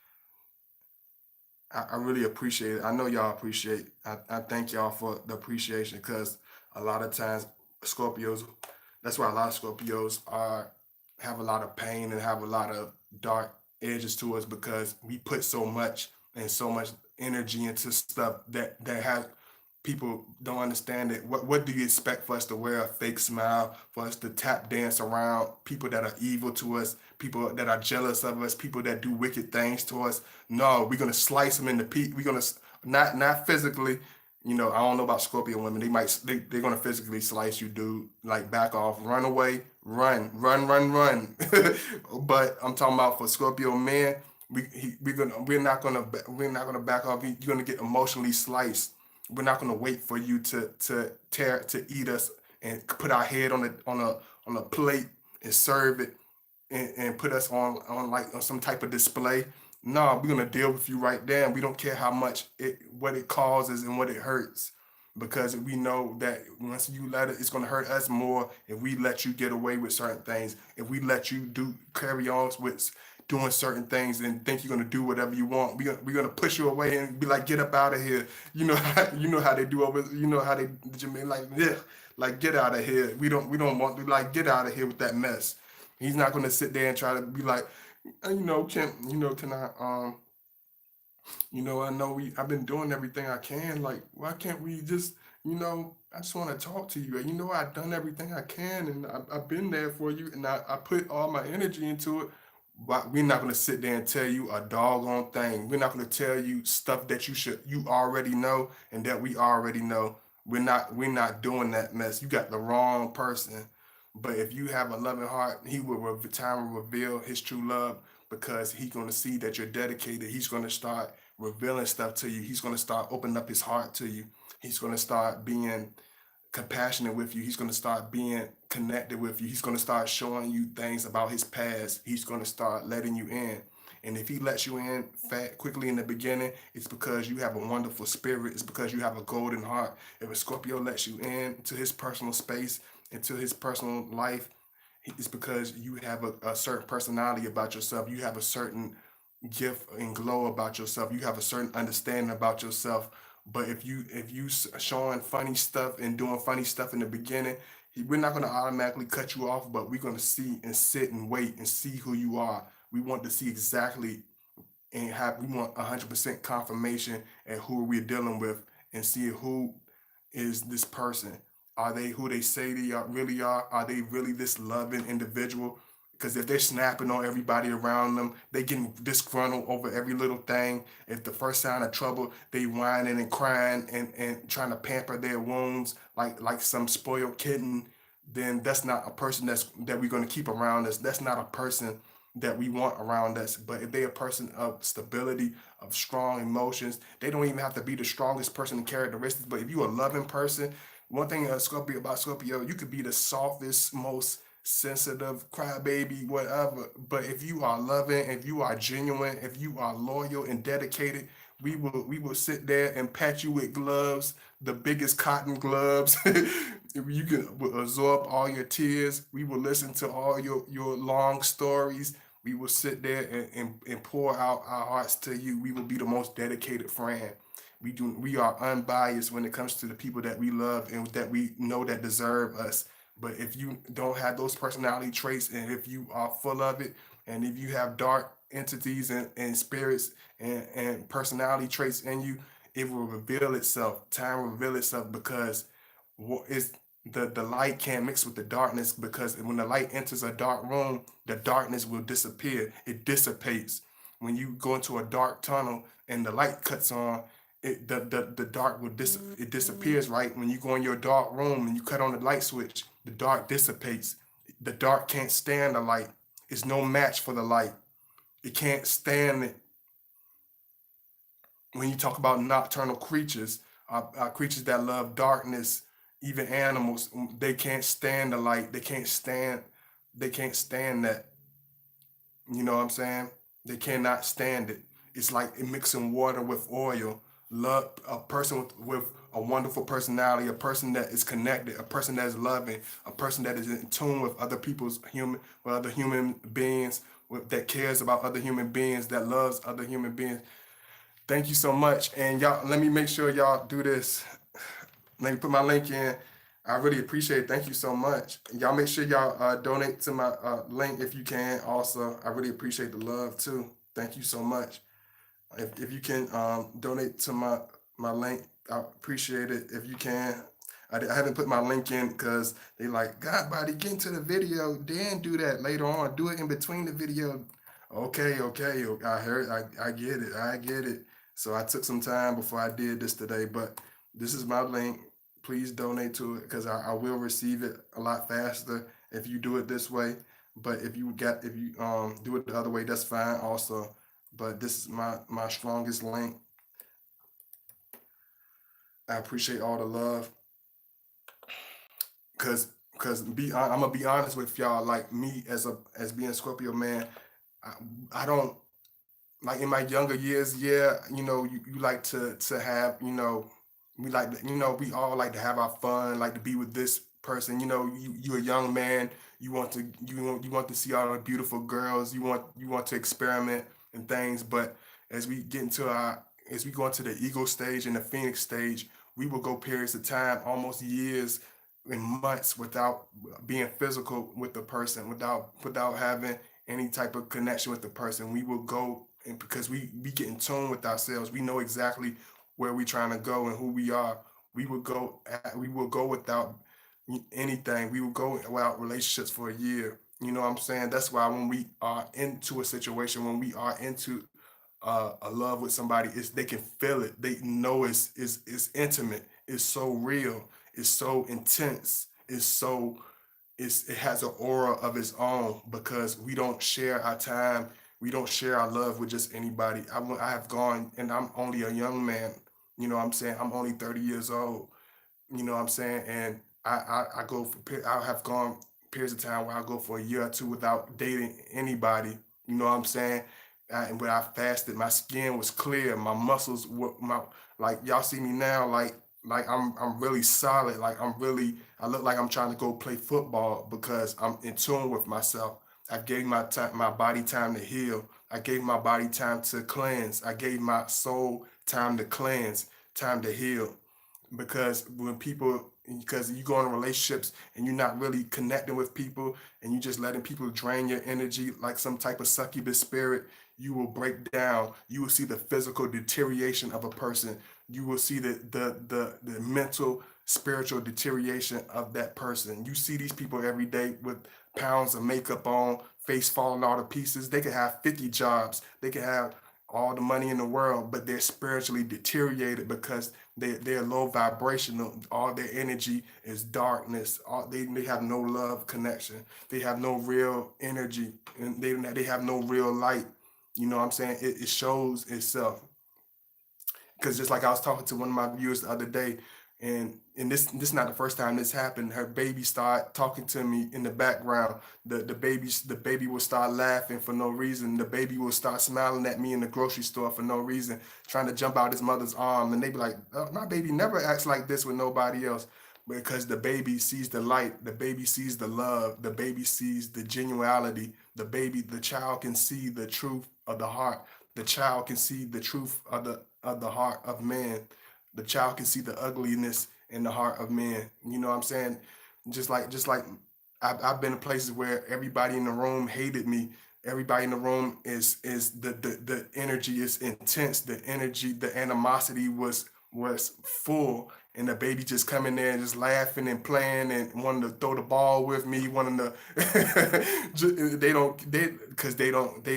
I really appreciate it. I know y'all appreciate. I thank y'all for the appreciation because a lot of times Scorpios, that's why a lot of Scorpios are have a lot of pain and have a lot of dark edges to us because we put so much and so much energy into stuff that has people don't understand it. What do you expect for us to wear a fake smile, for us to tap dance around people that are evil to us, people that are jealous of us, people that do wicked things to us? No, we're gonna slice them into We're gonna not physically. I don't know about Scorpio women. They're gonna physically slice you, dude. Like back off, run away, run. But I'm talking about for Scorpio men. We're not gonna back off. You're gonna get emotionally sliced. We're not gonna wait for you to eat us and put our head on a plate and serve it and put us on like on some type of display. No, we're gonna deal with you right there. And we don't care how much what it causes and what it hurts. Because we know that once you let it, it's gonna hurt us more if we let you get away with certain things. If we let you do carry on with doing certain things and think you're gonna do whatever you want, we're gonna push you away and be like, get up out of here. You know how they do over. You know how they Jermaine like yeah, like get out of here. We don't want to like get out of here with that mess. He's not gonna sit there and try to be like, can I I know I've been doing everything I can. Like, why can't we just, I just want to talk to you. I've done everything I can, and I've been there for you, and I put all my energy into it. But we're not gonna sit there and tell you a doggone thing. We're not gonna tell you stuff that you already know and that we already know. We're not doing that mess. You got the wrong person. But if you have a loving heart, time will reveal his true love because he's gonna see that you're dedicated. He's gonna start revealing stuff to you. He's gonna start opening up his heart to you. He's gonna start being compassionate with you. He's going to start being connected with you. He's going to start showing you things about his past. He's going to start letting you in. And if he lets you in quickly in the beginning, it's because you have a wonderful spirit. It's because you have a golden heart. If a Scorpio lets you in to his personal space, into his personal life, it's because you have a certain personality about yourself. You have a certain gift and glow about yourself. You have a certain understanding about yourself. But if you showing funny stuff and doing funny stuff in the beginning, we're not going to automatically cut you off, but we're going to see and sit and wait and see who you are. We want to see exactly and we want 100% confirmation at who we're dealing with and see who is this person. Are they who they say they really are? Are they really this loving individual? Because if they're snapping on everybody around them, they getting disgruntled over every little thing. If the first sign of trouble, they whining and crying and trying to pamper their wounds like some spoiled kitten, then that's not a person that we're going to keep around us. That's not a person that we want around us. But if they're a person of stability, of strong emotions, they don't even have to be the strongest person in characteristics. But if you're a loving person, one thing Scorpio about Scorpio, you could be the softest, most sensitive, crybaby, whatever. But if you are loving, if you are genuine, if you are loyal and dedicated, we will sit there and pat you with gloves, the biggest cotton gloves. You can absorb all your tears. We will listen to all your long stories. We will sit there and pour out our hearts to you. We will be the most dedicated friend. We are unbiased when it comes to the people that we love and that we know that deserve us. But if you don't have those personality traits and if you are full of it and if you have dark entities and spirits and personality traits in you, it will reveal itself. Time will reveal itself because it's the light can't mix with the darkness because when the light enters a dark room, the darkness will disappear. It dissipates. When you go into a dark tunnel and the light cuts on, the dark it disappears, right? When you go in your dark room and you cut on the light switch, the dark dissipates. The dark can't stand the light. It's no match for the light. It can't stand it. When you talk about nocturnal creatures, creatures that love darkness, even animals, they can't stand the light. They can't stand that. You know what I'm saying? They cannot stand it. It's like mixing water with oil. Love a person with a wonderful personality, a person that is connected, a person that is loving, a person that is in tune with other human beings, that cares about other human beings, that loves other human beings. Thank you so much. And y'all, let me make sure y'all do this. Let me put my link in. I really appreciate it. Thank you so much. Y'all make sure y'all donate to my link if you can. Also, I really appreciate the love too. Thank you so much. If you can donate to my link, I appreciate it. If you can, I haven't put my link in because they like God body get into the video, then do that later on. Do it in between the video. Okay, okay. I heard. I get it. I get it. So I took some time before I did this today, but this is my link. Please donate to it because I will receive it a lot faster if you do it this way. But if you do it the other way, that's fine also. But this is my strongest link. I appreciate all the love I'm gonna be honest with y'all. Like me as being Scorpio man, I, I don't like in my younger years. Yeah, you like to have we like we all like to have our fun, like to be with this person. You a young man. You want to see all the beautiful girls. You want to experiment and things. But as we get into our as we go into the ego stage and the phoenix stage, we will go periods of time, almost years and months without being physical with the person, without having any type of connection with the person. We will go and because we get in tune with ourselves, we know exactly where we're trying to go and who we are. We will go without anything. We will go without relationships for a year. You know what I'm saying? That's why when we are into a situation, when we are into a love with somebody, is they can feel it. They know it's intimate. It's so real. It's so intense. It has an aura of its own because we don't share our time. We don't share our love with just anybody. I have gone, and I'm only a young man. You know what I'm saying? I'm only 30 years old. You know what I'm saying? And I go for I have gone periods of time where I go for a year or two without dating anybody. You know what I'm saying? And when I fasted, my skin was clear. My muscles were my like y'all see me now, like I'm really solid. Like I look like I'm trying to go play football because I'm in tune with myself. I gave my body time to heal. I gave my body time to cleanse. I gave my soul time to cleanse, time to heal, because because you go in relationships and you're not really connecting with people and you just letting people drain your energy like some type of succubus spirit, you will break down. You will see the physical deterioration of a person. You will see the mental, spiritual deterioration of that person. You see these people every day with pounds of makeup on, face falling all to pieces. They could have 50 jobs. They could have all the money in the world, but they're spiritually deteriorated because they're low vibrational. All their energy is darkness. They have no love connection. They have no real energy, and they have no real light. You know what I'm saying? It shows itself. Because just like I was talking to one of my viewers the other day, and this is not the first time this happened. Her baby started talking to me in the background. The baby will start laughing for no reason. The baby will start smiling at me in the grocery store for no reason, trying to jump out his mother's arm. And they be like, My baby never acts like this with nobody else." Because the baby sees the light, the baby sees the love, the baby sees the genuality, the child can see the truth of the heart. The child can see the truth of the heart of man. The child can see the ugliness in the heart of man. You know what I'm saying? Just like I've been in places where everybody in the room hated me. Everybody in the room is the energy is intense. The energy, the animosity was full, and the baby just coming there and just laughing and playing and wanting to throw the ball with me, wanting to. They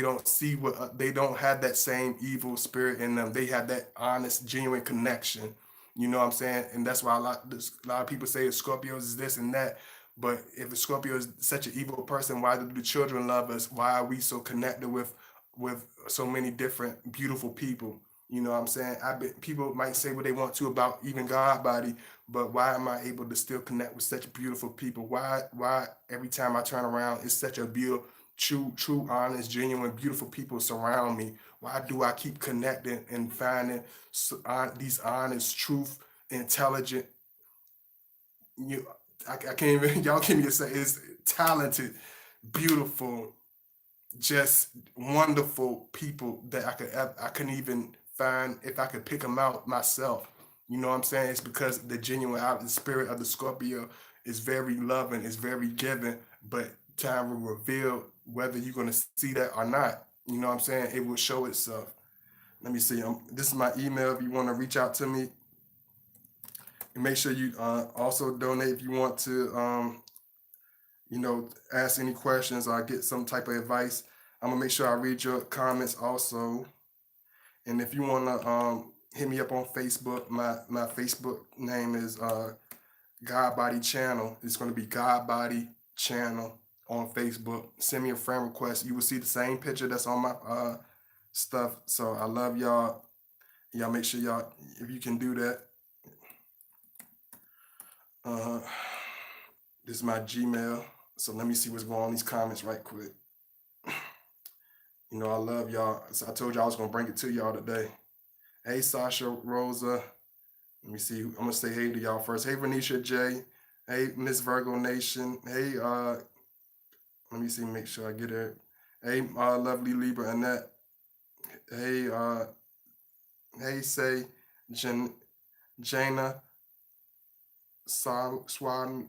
don't see what they don't have that same evil spirit in them. They have that honest, genuine connection. You know what I'm saying? And that's why a lot of people say Scorpios is this and that. But if a Scorpio is such an evil person, why do the children love us? Why are we so connected with so many different beautiful people? You know what I'm saying? People might say what they want to about even God body, but why am I able to still connect with such beautiful people? Why every time I turn around, it's such a beautiful, true, honest, genuine, beautiful people surround me? Why do I keep connecting and finding these honest, truth, intelligent, you I can't even y'all can't even say it's talented, beautiful, just wonderful people that I couldn't even find if I could pick them out myself. You know what I'm saying? It's because the genuine out the spirit of the Scorpio is very loving, is very giving, but time will reveal whether you're gonna see that or not. You know what I'm saying? It will show itself. Let me see. This is my email if you want to reach out to me. And make sure you also donate if you want to ask any questions or get some type of advice. I'm gonna make sure I read your comments also. And if you wanna hit me up on Facebook, my Facebook name is God Body Channel. It's gonna be God Body Channel on Facebook. Send me a friend request. You will see the same picture that's on my stuff. So I love y'all. Y'all make sure y'all if you can do that. Uh, this is my Gmail. So let me see what's going on in these comments right quick. I love y'all. So I told y'all I was gonna bring it to y'all today. Hey Sasha Rosa. Let me see. I'm gonna say hey to y'all first. Hey Renisha J. Hey Miss Virgo Nation. Hey let me see, make sure I get it. Hey lovely Libra Annette. Hey hey say Jan Jana Swan.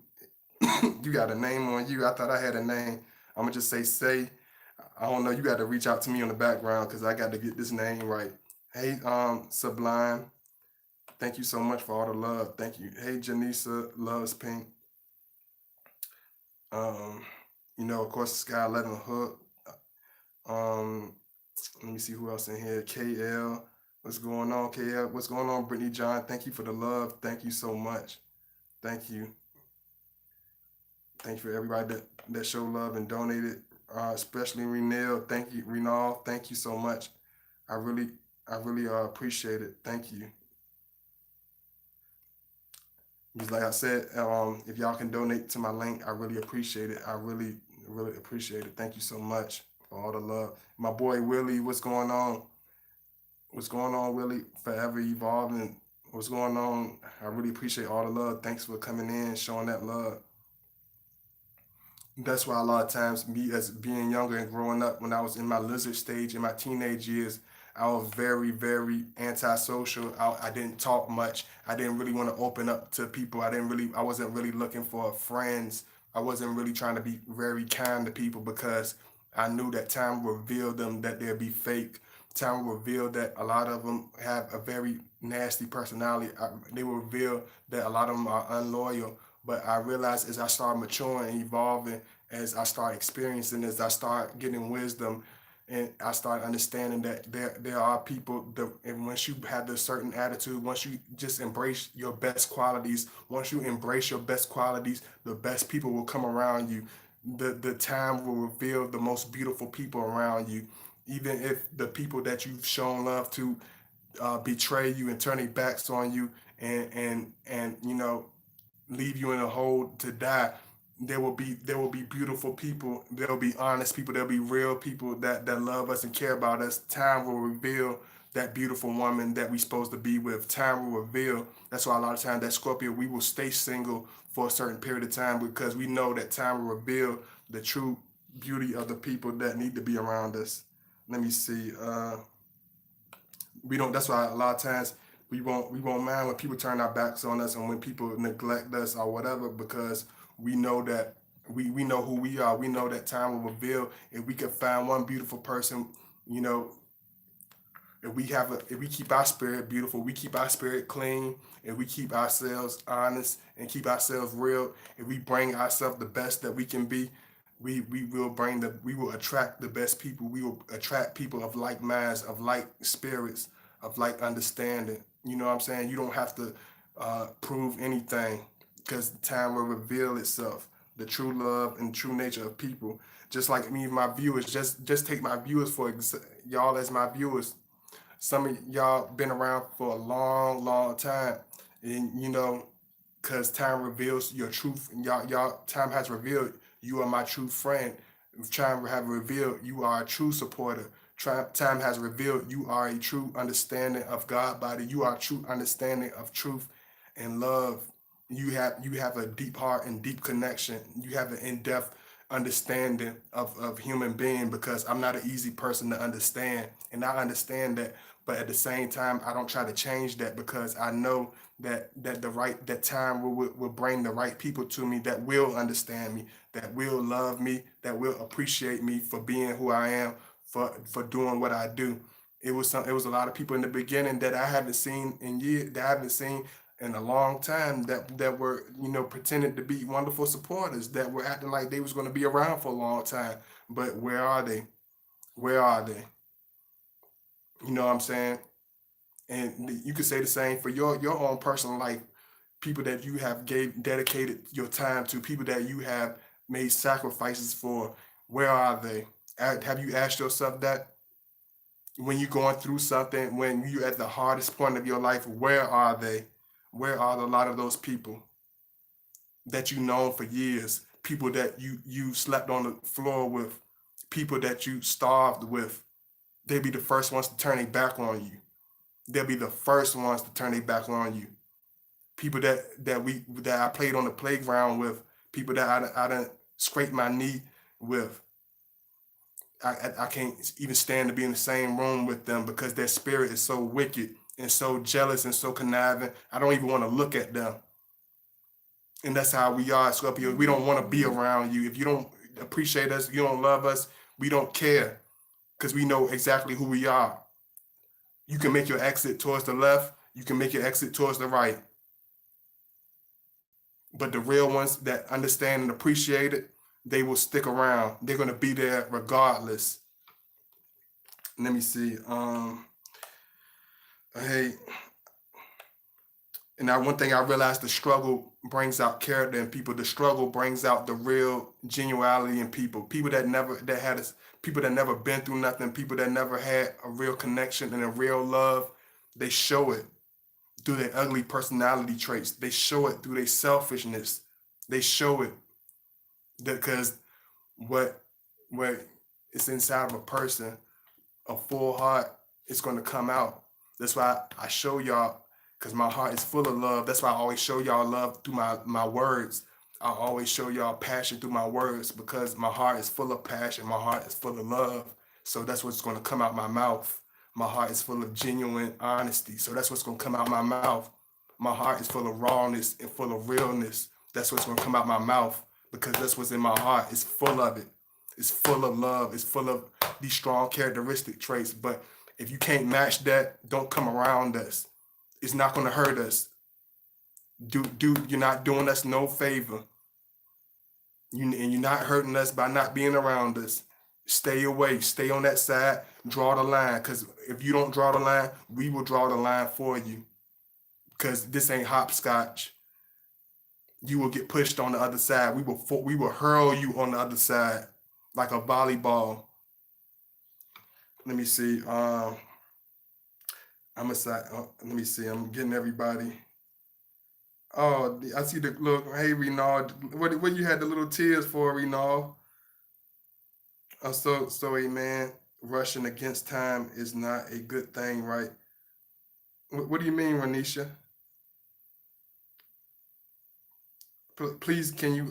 You got a name on you. I thought I had a name. I'm gonna just say. I don't know. You got to reach out to me on the background because I got to get this name right. Hey, Sublime. Thank you so much for all the love. Thank you. Hey, Janisa loves pink. Um, of course, Sky 11 Hook. Um, Let me see who else in here. KL. What's going on, KL? What's going on, Brittany John? Thank you for the love. Thank you so much. Thank you. Thank you for everybody that showed love and donated, especially Renell. Thank you, Renal. Thank you so much. I really, I really appreciate it. Thank you. Because like I said, if y'all can donate to my link, I really appreciate it. I really, really appreciate it. Thank you so much for all the love. My boy Willie, what's going on? What's going on, Willie? Forever evolving. What's going on? I really appreciate all the love. Thanks for coming in, showing that love. That's why a lot of times me as being younger and growing up when I was in my lizard stage in my teenage years, I was very, very antisocial. I didn't talk much. I didn't really want to open up to people. I wasn't really looking for friends. I wasn't really trying to be very kind to people because I knew that time would reveal them that they'll be fake. Time will reveal that a lot of them have a very nasty personality. They will reveal that a lot of them are unloyal. But I realized as I started maturing and evolving, as I start experiencing, as I start getting wisdom, and I start understanding that there are people that, and once you have this certain attitude, once you just embrace your best qualities, once you embrace your best qualities, the best people will come around you. The time will reveal the most beautiful people around you, even if the people that you've shown love to betray you and turn their backs on you, and leave you in a hole to die. There will be beautiful people. There will be honest people. There'll be real people that love us and care about us. Time will reveal that beautiful woman that we supposed to be with. Time will reveal. That's why a lot of times that Scorpio we will stay single for a certain period of time because we know that time will reveal the true beauty of the people that need to be around us. Let me see. We don't. That's why a lot of times we won't mind when people turn our backs on us and when people neglect us or whatever because we know that we know who we are. We know that time will reveal if we can find one beautiful person. You know, if we keep our spirit beautiful, we keep our spirit clean, and we keep ourselves honest and keep ourselves real, if we bring ourselves the best that we can be, we will attract the best people. We will attract people of like minds, of like spirits, of like understanding. You know what I'm saying? You don't have to prove anything because time will reveal itself, the true love and true nature of people. Just like me, my viewers, just take my viewers y'all as my viewers. Some of y'all been around for a long, long time, and because time reveals your truth. Y'all, time has revealed you are my true friend. Time have revealed you are a true supporter. Time has revealed you are a true understanding of God body. You are a true understanding of truth and love. You have a deep heart and deep connection. You have an in-depth understanding of human being because I'm not an easy person to understand. And I understand that, but at the same time, I don't try to change that because I know that time will bring the right people to me that will understand me, that will love me, that will appreciate me for being who I am, for doing what I do. It was a lot of people in the beginning that I haven't seen in years, that I haven't seen in a long time, that were pretending to be wonderful supporters, that were acting like they was going to be around for a long time. But where are they? Where are they? You know what I'm saying? And you could say the same for your own personal life. People that you have gave dedicated your time to, people that you have made sacrifices for. Where are they? Have you asked yourself that when you're going through something, when you're at the hardest point of your life? Where are they? Where are a lot of those people that you known for years? People that you slept on the floor with, people that you starved with. They be the first ones to turn their back on you. They'll be the first ones to turn their back on you. People that I played on the playground with, people that I done scraped my knee with. I can't even stand to be in the same room with them because their spirit is so wicked and so jealous and so conniving. I don't even want to look at them. And that's how we are, Scorpio. We don't want to be around you. If you don't appreciate us, you don't love us, We don't care because we know exactly who we are. You can make your exit towards the left, you can make your exit towards the right. But the real ones that understand and appreciate it, they will stick around. They're gonna be there regardless. Let me see. Hey, and now one thing I realized, the struggle brings out character in people. The struggle brings out the real genuality in people. People that never been through nothing, people that never had a real connection and a real love, they show it through their ugly personality traits. They show it through their selfishness. They show it because what what is inside of a person, a full heart, is going to come out. That's why I show y'all, because my heart is full of love. That's why I always show y'all love through my words. I always show y'all passion through my words because my heart is full of passion. My heart is full of love. So that's what's going to come out my mouth. My heart is full of genuine honesty. So that's what's going to come out my mouth. My heart is full of rawness and full of realness. That's what's going to come out my mouth because that's what's in my heart. It's full of it. It's full of love. It's full of these strong characteristic traits. But if you can't match that, don't come around us. It's not going to hurt us. You're not doing us no favor. And you're not hurting us by not being around us. Stay away. Stay on that side. Draw the line. Because if you don't draw the line, we will draw the line for you. Because this ain't hopscotch. You will get pushed on the other side. We will hurl you on the other side like a volleyball. Let me see. Let me see. I'm getting everybody. Oh, I see the look. Hey, Renald, what you had the little tears for, Renald? So, man, rushing against time is not a good thing, right? What do you mean, Renisha? Please, can you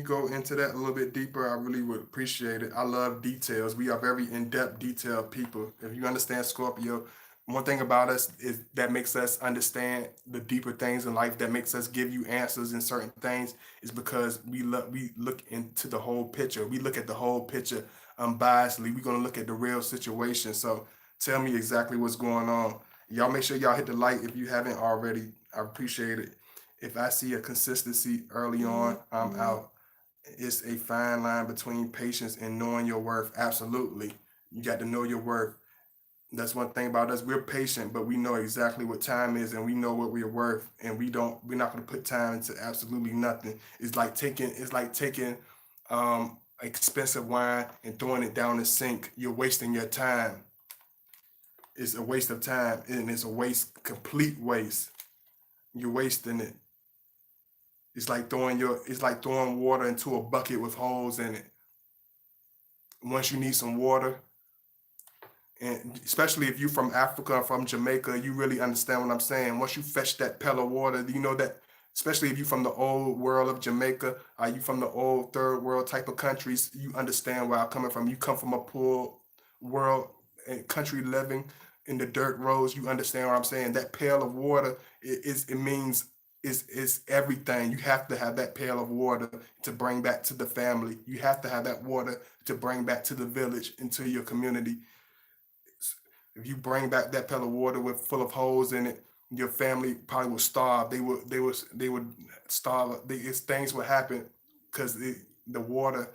go into that a little bit deeper? I really would appreciate it. I love details. We are very in-depth, detailed people. If you understand Scorpio, one thing about us is that makes us understand the deeper things in life, that makes us give you answers in certain things, is because we look into the whole picture. We look at the whole picture unbiasedly. We're gonna look at the real situation. So tell me exactly what's going on. Y'all make sure y'all hit the like if you haven't already. I appreciate it. If I see a consistency early on, I'm out. It's a fine line between patience and knowing your worth. Absolutely. You got to know your worth. That's one thing about us. We're patient, but we know exactly what time is and we know what we're worth. And we're not gonna put time into absolutely nothing. It's like taking expensive wine and throwing it down the sink. You're wasting your time. It's a waste of time and it's a waste, complete waste. You're wasting it. It's like throwing water into a bucket with holes in it. Once you need some water, and especially if you're from Africa or from Jamaica, you really understand what I'm saying. Once you fetch that pail of water, you know that. Especially if you're from the old world of Jamaica, are you from the old third world type of countries? You understand where I'm coming from. You come from a poor world and country living in the dirt roads. You understand what I'm saying. That pail of water it means is everything. You have to have that pail of water to bring back to the family. You have to have that water to bring back to the village, into your community. If you bring back that pail of water with full of holes in it, your family probably would starve. They would starve. Things would happen because the water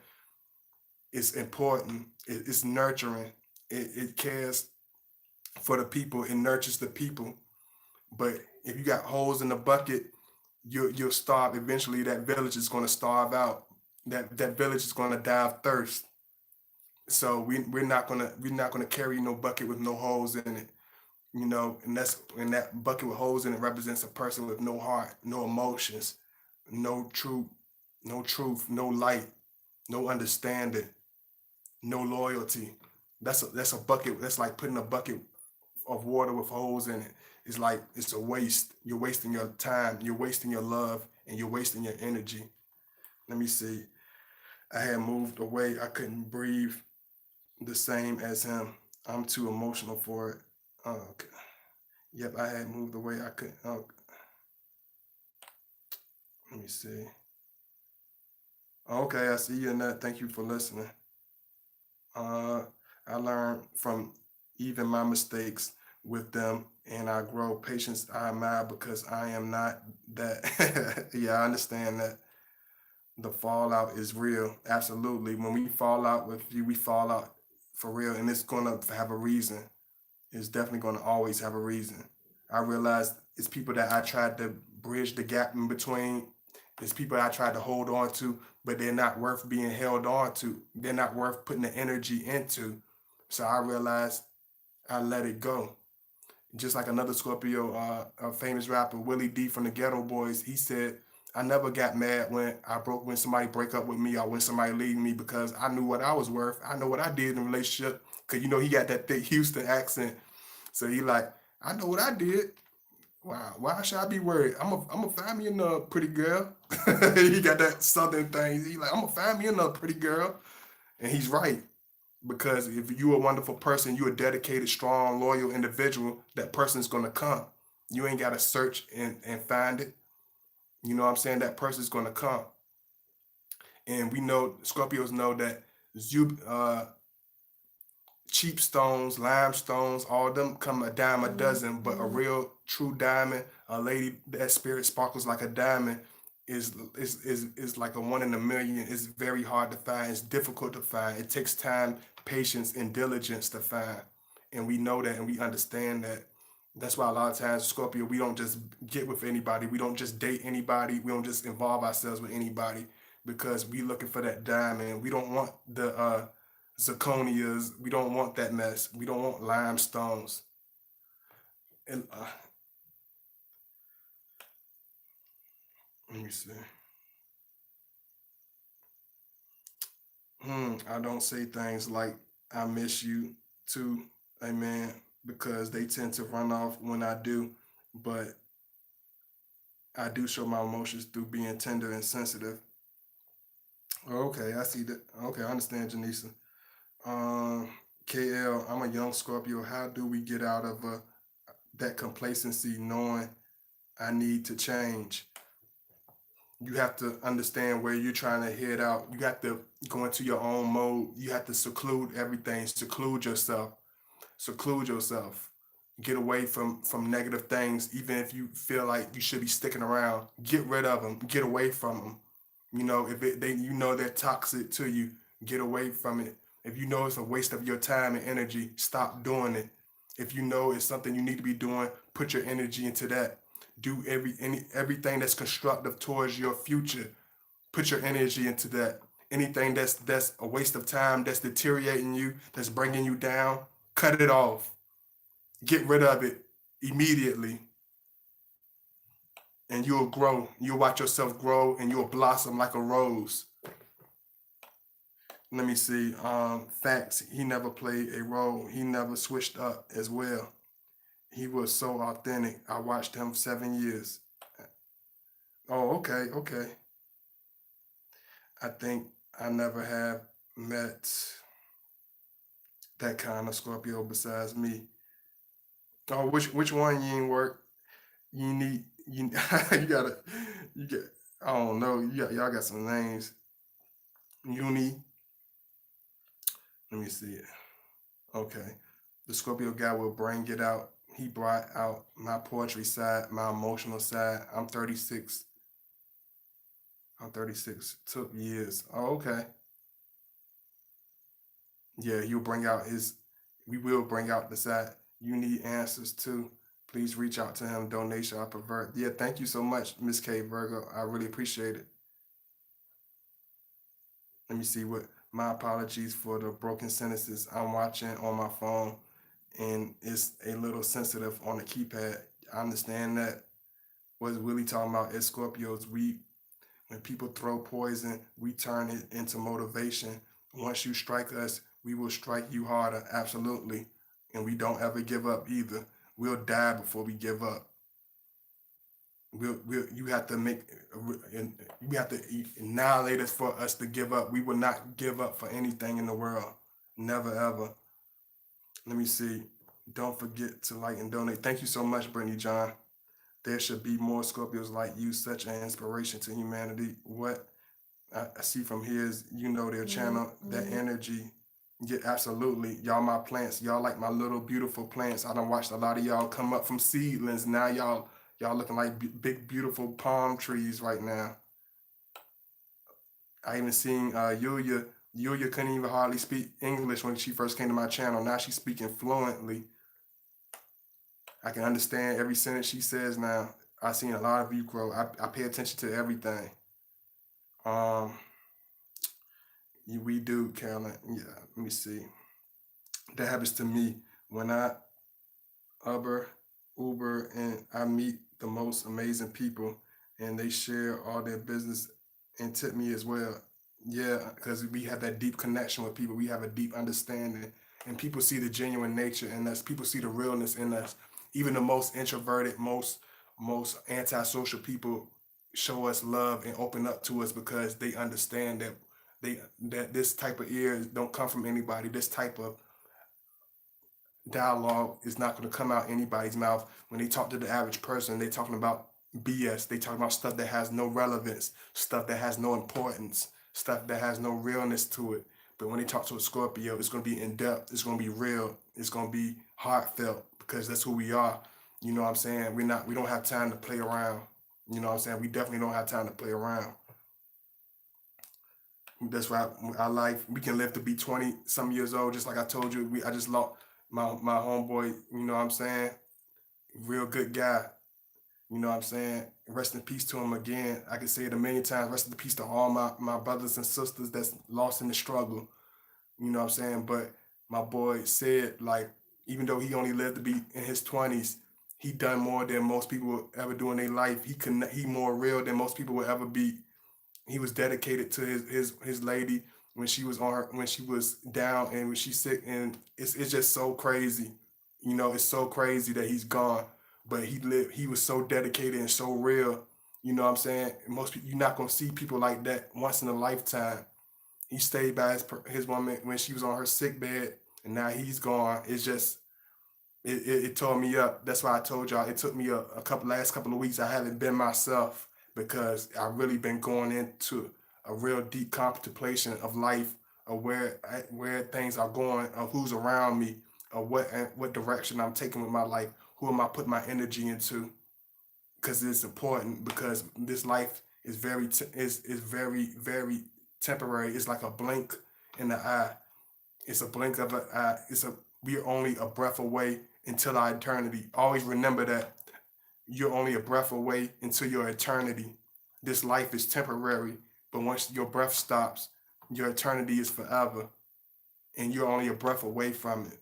is important. It's nurturing. It cares for the people. It nurtures the people. But if you got holes in the bucket, you'll starve. Eventually, that village is going to starve out. That village is going to die of thirst. So we're not gonna carry no bucket with no holes in it. And that bucket with holes in it represents a person with no heart, no emotions, no truth, no light, no understanding, no loyalty. That's a bucket. That's like putting a bucket of water with holes in it. It's a waste. You're wasting your time. You're wasting your love, and you're wasting your energy. Let me see. I had moved away. I couldn't breathe the same as him. I'm too emotional for it. Oh, okay. Yep, I had moved away. I couldn't. Oh, let me see. Okay, I see you in that. Thank you for listening. Uh, I learn from even my mistakes with them, and I grow. Patience I admire because I am not that. Yeah, I understand that the fallout is real. Absolutely. When we fall out with you, we fall out for real, and it's gonna have a reason. It's definitely gonna always have a reason. I realized it's people that I tried to bridge the gap in between. It's people I tried to hold on to, but they're not worth being held on to. They're not worth putting the energy into. So I realized I let it go. Just like another Scorpio, a famous rapper, Willie D from the Ghetto Boys, he said, "I never got mad when somebody break up with me or when somebody leave me because I knew what I was worth. I know what I did in a relationship. Cause he got that thick Houston accent. So he like, I know what I did. Why should I be worried? I'm gonna find me another pretty girl." He got that southern thing. He like, I'm gonna find me another pretty girl, and he's right. Because if you're a wonderful person, you're a dedicated, strong, loyal individual, that person's gonna come. You ain't gotta search and find it. You know what I'm saying? That person's gonna come. And we know Scorpios know that you cheap stones, limestones, all of them come a dime a dozen, but a real true diamond, a lady that spirit sparkles like a diamond, is like a one in a million. It's very hard to find. It's difficult to find. It takes time, patience, and diligence to find. And we know that and we understand that. That's why a lot of times Scorpio, we don't just get with anybody. We don't just date anybody. We don't just involve ourselves with anybody because we looking for that diamond. We don't want the zirconias. We don't want that mess. We don't want limestones. And let me see. I don't say things like "I miss you" to a man because they tend to run off when I do. But I do show my emotions through being tender and sensitive. Okay, I see that. Okay, I understand, Janisa. Um, KL, I'm a young Scorpio. How do we get out of that complacency, knowing I need to change? You have to understand where you're trying to head out. You have to go into your own mode. You have to seclude everything, seclude yourself. Get away from negative things, even if you feel like you should be sticking around. Get rid of them. Get away from them. You know, if you know they're toxic to you, get away from it. If you know it's a waste of your time and energy, stop doing it. If you know it's something you need to be doing, put your energy into that. Do everything that's constructive towards your future. Put your energy into that. Anything that's a waste of time, that's deteriorating you, that's bringing you down, cut it off. Get rid of it immediately, and you'll grow. You'll watch yourself grow, and you'll blossom like a rose. Let me see. Facts. He never played a role. He never switched up as well. He was so authentic. I watched him 7 years. Oh, okay, okay. I think I never have met that kind of Scorpio besides me. Oh, which one you ain't work? You need you you gotta you get. I don't know. Y'all got some names. Uni. Let me see it. Okay. The Scorpio guy will bring it out. He brought out my poetry side, my emotional side. I'm 36. I'm 36. Took years. Oh, okay. Yeah, he'll bring out his. We will bring out the side. You need answers too. Please reach out to him. Donation or pervert. Yeah, thank you so much, Miss K Virgo. I really appreciate it. Let me see what. My apologies for the broken sentences. I'm watching on my phone, and it's a little sensitive on the keypad. I understand that. What's Willie talking about is Scorpios. When people throw poison, we turn it into motivation. Once you strike us, we will strike you harder. Absolutely. And we don't ever give up either. We'll die before we give up. You have to you have to annihilate us for us to give up. We will not give up for anything in the world. Never ever. Let me see. Don't forget to like and donate. Thank you so much, Brittany John. There should be more Scorpios like you, such an inspiration to humanity. What I see from here is, their channel, that energy. Yeah, absolutely. Y'all my plants. Y'all like my little beautiful plants. I done watched a lot of y'all come up from seedlings. Now y'all looking like big beautiful palm trees right now. I even seen Yulia. Yulia couldn't even hardly speak English when she first came to my channel. Now she's speaking fluently. I can understand every sentence she says now. I seen a lot of you grow. I pay attention to everything. Um, we do, Carolyn. Yeah, let me see. That happens to me when I Uber, Uber, and I meet the most amazing people, and they share all their business and tip me as well. Yeah, because we have that deep connection with people. We have a deep understanding, and people see the genuine nature in us. People see the realness in us. Even the most introverted, most antisocial people show us love and open up to us because they understand that this type of ear don't come from anybody. This type of dialogue is not going to come out anybody's mouth. When they talk to the average person, they talking about BS. They talking about stuff that has no relevance, stuff that has no importance, stuff that has no realness to it. But when they talk to a Scorpio, it's going to be in depth. It's going to be real. It's going to be heartfelt because that's who we are. You know what I'm saying? We don't have time to play around. You know what I'm saying? We definitely don't have time to play around. That's why our life, we can live to be 20 some years old. Just like I told you, I just lost my homeboy. You know what I'm saying? Real good guy. You know what I'm saying? Rest in peace to him again. I can say it a million times. Rest in peace to all my brothers and sisters that's lost in the struggle. You know what I'm saying? But my boy said, like, even though he only lived to be in his 20s, he done more than most people will ever do in their life. He more real than most people will ever be. He was dedicated to his lady when she was when she was down and when she's sick, and it's just so crazy. You know, it's so crazy that he's gone, but he was so dedicated and so real. You know what I'm saying? Most people, you're not gonna see people like that once in a lifetime. He stayed by his woman when she was on her sick bed, and now he's gone. It's just it tore me up. That's why I told y'all it took me a couple last couple of weeks. I haven't been myself because I really been going into a real deep contemplation of life, of where things are going, of who's around me, of what direction I'm taking with my life, who am I putting my energy into? Because it's important. Because this life is is very temporary. It's like a blink in the eye. It's a blink of an eye. We're only a breath away until our eternity. Always remember that you're only a breath away until your eternity. This life is temporary, but once your breath stops, your eternity is forever, and you're only a breath away from it.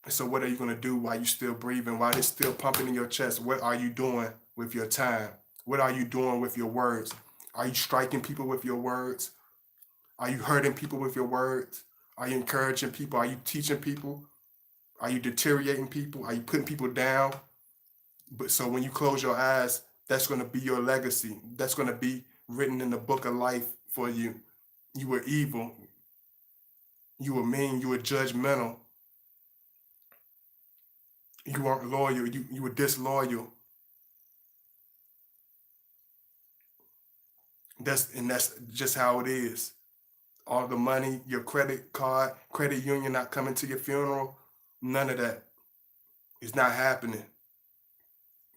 So what are you gonna do while you're still breathing, while it's still pumping in your chest? What are you doing with your time? What are you doing with your words? Are you striking people with your words? Are you hurting people with your words? Are you encouraging people? Are you teaching people? Are you deteriorating people? Are you putting people down? But so when you close your eyes, that's going to be your legacy. That's going to be written in the book of life for you. You were evil. You were mean. You were judgmental. You weren't loyal. You were disloyal. That's just how it is. All the money, your credit card, credit union not coming to your funeral, none of that is not happening.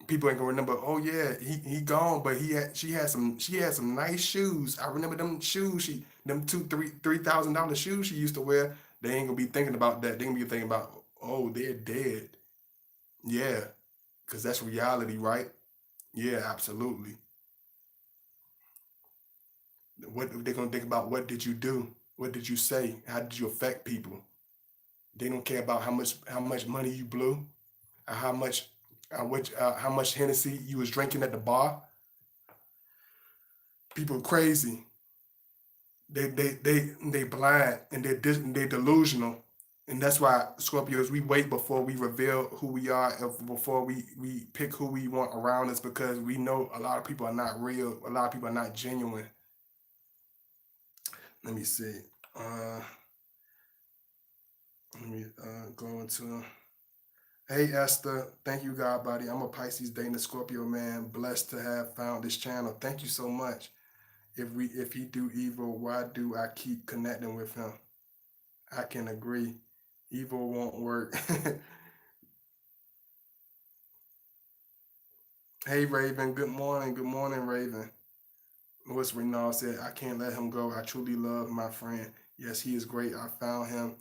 People ain't gonna remember. Oh yeah, he gone, but she had some nice shoes. I remember them shoes. Them $3,000 shoes she used to wear. They ain't gonna be thinking about that. They gonna be thinking about, oh, they're dead. Yeah, because that's reality, right? Yeah, absolutely. What they gonna think about? What did you do? What did you say? How did you affect people? They don't care about how much money you blew, how much Hennessy you was drinking at the bar. People crazy. They blind and they're delusional, and that's why Scorpios, we wait before we reveal who we are, before we pick who we want around us, because we know a lot of people are not real. A lot of people are not genuine. Let me see. Uh, let me go into. Hey Esther, thank you, God buddy. I'm a Pisces dating a Scorpio man. Blessed to have found this channel. Thank you so much. If he do evil, why do I keep connecting with him? I can agree. Evil won't work. Hey Raven, good morning. Good morning, Raven. Louis Renaud said, I can't let him go. I truly love my friend. Yes, he is great. I found him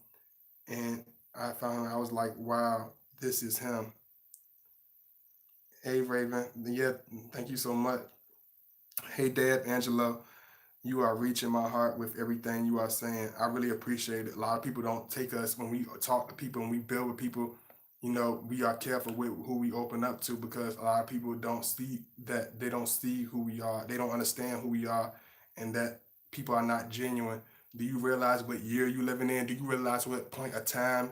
and I was like, wow, this is him. Hey Raven. Yeah, thank you so much. Hey Dad, Angelo. You are reaching my heart with everything you are saying. I really appreciate it. A lot of people don't take us when we talk to people and we build with people. You know, we are careful with who we open up to because a lot of people don't see that they don't see who we are. They don't understand who we are, and that people are not genuine. Do you realize what year you living in? Do you realize what point of time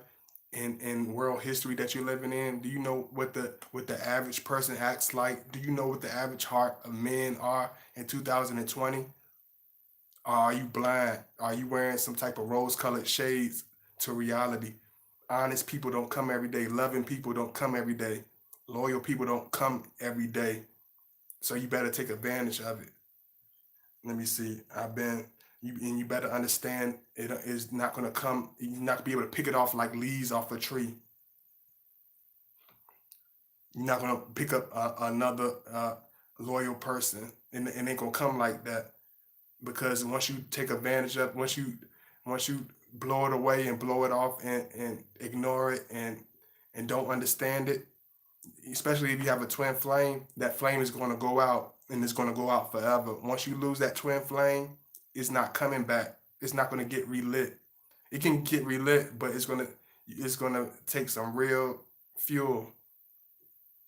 in world history that you're living in? Do you know what the average person acts like? Do you know what the average heart of men are in 2020? Are you blind? Are you wearing some type of rose colored shades to reality? Honest people don't come every day. Loving people don't come every day. Loyal people don't come every day. So you better take advantage of it. Let me see. And you better understand it is not gonna come. You're not gonna be able to pick it off like leaves off a tree. You're not gonna pick up another loyal person, and it ain't gonna come like that. Because once you take advantage of, once you blow it away and blow it off and ignore it and don't understand it, especially if you have a twin flame, that flame is going to go out and it's going to go out forever. Once you lose that twin flame, it's not coming back. It's not going to get relit. It can get relit, but it's gonna take some real fuel.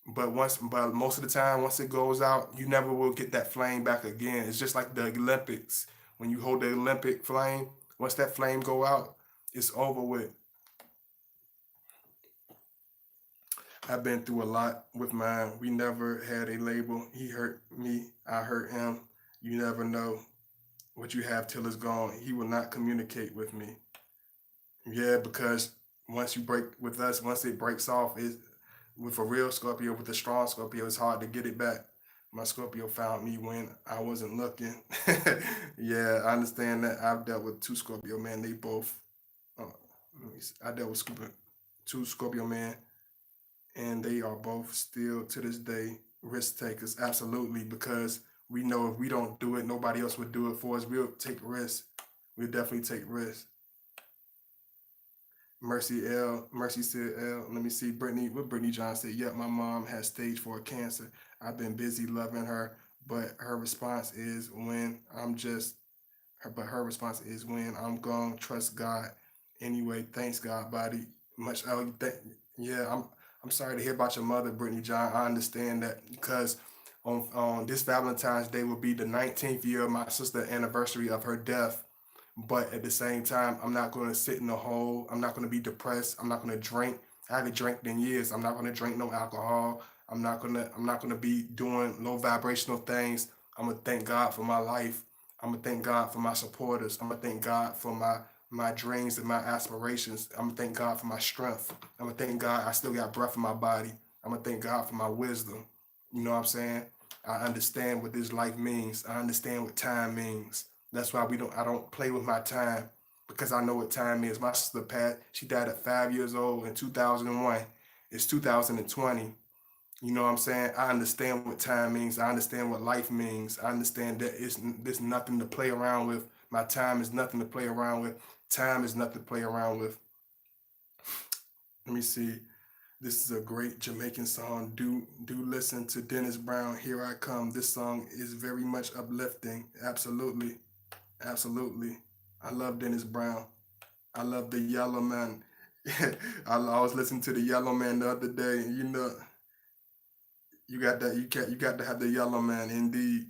But most of the time, once it goes out, you never will get that flame back again. It's just like the Olympics. When you hold the Olympic flame, once that flame go out, it's over with. I've been through a lot with mine. We never had a label. He hurt me, I hurt him. You never know what you have till it's gone. He will not communicate with me. Yeah, because once you break with us, once it breaks off, it with a real Scorpio, with a strong Scorpio, it's hard to get it back. My Scorpio found me when I wasn't looking. Yeah, I understand that. I've dealt with two Scorpio men. They both. Uh, I dealt with two Scorpio men, and they are both still to this day risk takers. Absolutely, because we know if we don't do it, nobody else would do it for us. We'll take risks. We'll definitely take risks. Mercy said L. Let me see. Brittany John said, yep, my mom has stage 4 cancer. I've been busy loving her, but her response is when I'm just her response is when I'm gone, trust God. Anyway, thanks God, body. Much yeah, I'm sorry to hear about your mother, Brittany John. I understand that because on this Valentine's Day will be the 19th year of my sister's anniversary of her death. But at the same time, I'm not going to sit in a hole. I'm not going to be depressed. I'm not going to drink. I haven't drank in years. I'm not going to drink no alcohol. I'm not gonna be doing low vibrational things. I'm gonna thank God for my life. I'm gonna thank God for my supporters. I'm gonna thank God for my dreams and my aspirations. I'm gonna thank God for my strength. I'm gonna thank God I still got breath in my body. I'm gonna thank God for my wisdom. You know what I'm saying? I understand what this life means. I understand what time means. That's why I don't play with my time because I know what time is. My sister Pat, she died at 5 years old in 2001. It's 2020. You know what I'm saying? I understand what time means. I understand what life means. I understand that there's nothing to play around with. My time is nothing to play around with. Time is nothing to play around with. Let me see. This is a great Jamaican song. Do listen to Dennis Brown. Here I come. This song is very much uplifting. Absolutely, absolutely. I love Dennis Brown. I love the Yellow Man. I was listening to the Yellow Man the other day. You know, you got that. You got to have the Yellow Man. Indeed.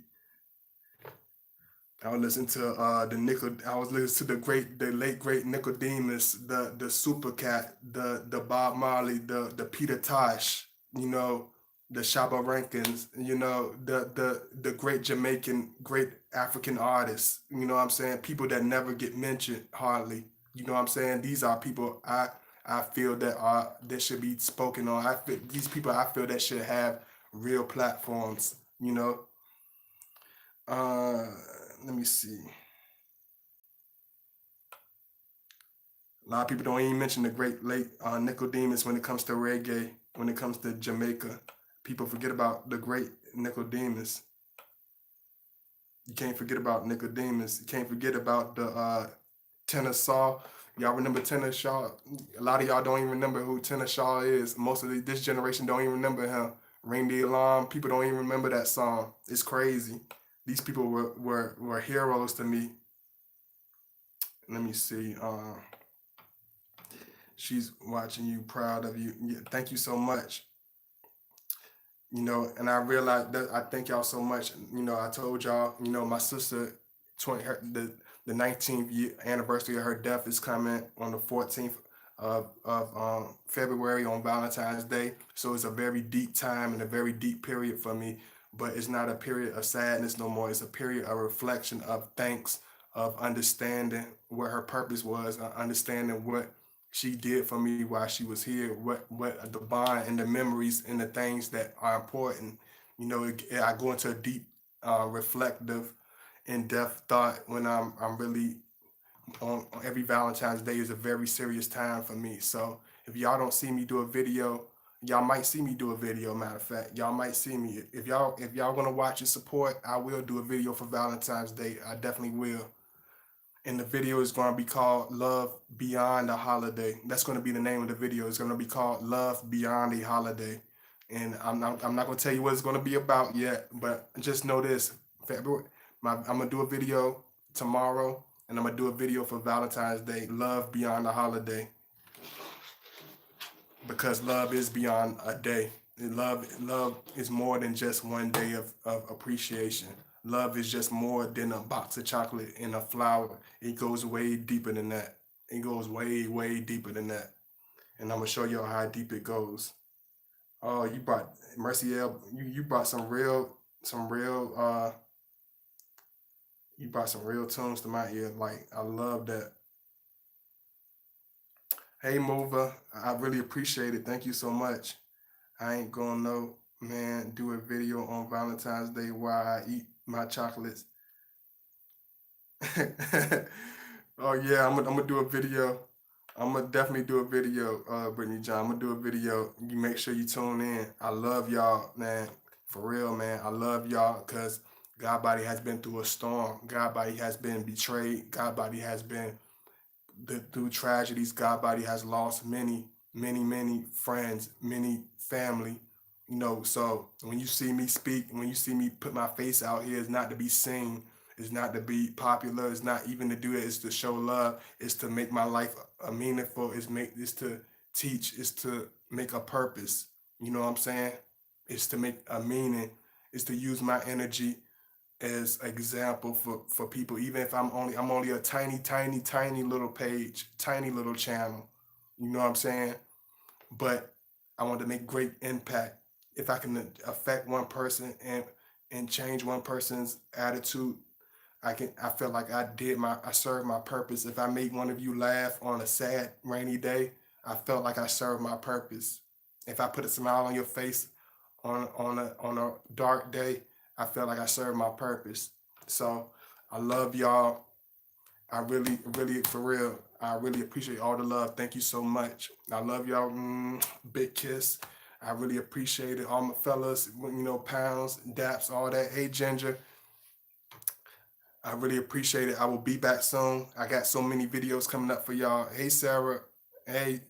I was listening to I was listening to the late great Nicodemus, the Super Cat, the Bob Marley, the Peter Tosh, you know, the Shabba Rankins, you know, the great Jamaican, great African artists, you know what I'm saying? People that never get mentioned hardly. You know what I'm saying? These are people I feel that should be spoken on. These people I feel that should have real platforms, you know. Uh, let me see. A lot of people don't even mention the great late Nicodemus when it comes to reggae, when it comes to Jamaica. People forget about the great Nicodemus. You can't forget about Nicodemus. You can't forget about the Tenor Shaw. Y'all remember Tenor Shaw? A lot of y'all don't even remember who Tenor Shaw is. Most of this generation don't even remember him. Ring the Alarm. People don't even remember that song. It's crazy. These people were heroes to me. Let me see. She's watching you, proud of you. Yeah, thank you so much. And I realized that I thank y'all so much. I told y'all, my sister, 20, the 19th year anniversary of her death is coming on the 14th of February on Valentine's Day. So it's a very deep time and a very deep period for me. But it's not a period of sadness no more. It's a period of reflection, of thanks, of understanding what her purpose was, understanding what she did for me while she was here, what the bond and the memories and the things that are important. I go into a deep reflective in-depth thought when I'm really on every Valentine's Day is a very serious time for me. So if y'all don't see me do a video, y'all might see me do a video. Matter of fact, y'all might see me. If y'all gonna watch and support, I will do a video for Valentine's Day. I definitely will. And the video is going to be called Love Beyond a Holiday. That's going to be the name of the video. It's going to be called Love Beyond a Holiday. And I'm not going to tell you what it's going to be about yet, but just know this. February, I'm going to do a video tomorrow, and I'm going to do a video for Valentine's Day, Love Beyond a Holiday, because love is beyond a day. Love is more than just one day of appreciation. Love is just more than a box of chocolate and a flower. It goes way deeper than that. It goes way, way deeper than that. And I'm gonna show y'all how deep it goes. Oh, you brought Mercy L. You brought you brought some real tunes to my ear. Like I love that. Hey Mova, I really appreciate it. Thank you so much. I ain't gonna know, man, do a video on Valentine's Day while I eat my chocolates. Oh yeah, I'm gonna do a video. I'm gonna definitely do a video, Brittany John. I'm gonna do a video. You make sure you tune in. I love y'all, man. For real, man. I love y'all because God body has been through a storm. God body has been betrayed. God body has been through tragedies. God body has lost many, many, many friends, many family. So when you see me speak, when you see me put my face out here, it's not to be seen, it's not to be popular, it's not even to do it, it's to show love, it's to make my life meaningful, it's to teach, it's to make a purpose. You know what I'm saying? It's to make a meaning, it's to use my energy as example for people, even if I'm only a tiny, tiny, tiny little page, tiny little channel. You know what I'm saying? But I want to make great impact. If I can affect one person and change one person's attitude, I feel like I served my purpose. If I made one of you laugh on a sad, rainy day, I felt like I served my purpose. If I put a smile on your face on a dark day, I felt like I served my purpose. So I love y'all. I really, really, for real, I really appreciate all the love. Thank you so much. I love y'all. Big kiss. I really appreciate it. All my fellas, Pounds, Daps, all that. Hey, Ginger, I really appreciate it. I will be back soon. I got so many videos coming up for y'all. Hey, Sarah. Hey,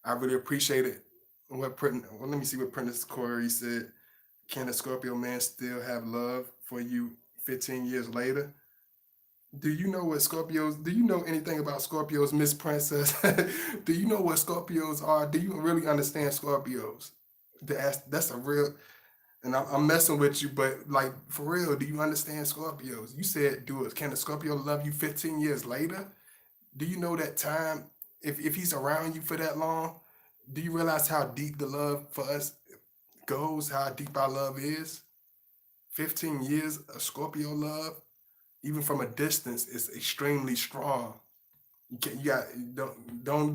I really appreciate it. Let me see what Prentice Corey said. Can a Scorpio man still have love for you 15 years later? Do you know anything about Scorpios, Miss Princess? Do you know what Scorpios are? Do you really understand Scorpios? That's a real, and I'm messing with you, but like for real, do you understand Scorpios? You said, do it. Can a Scorpio love you 15 years later? Do you know that time, if he's around you for that long, do you realize how deep the love for us goes, how deep our love is? 15 years of Scorpio love, even from a distance, is extremely strong. You got don't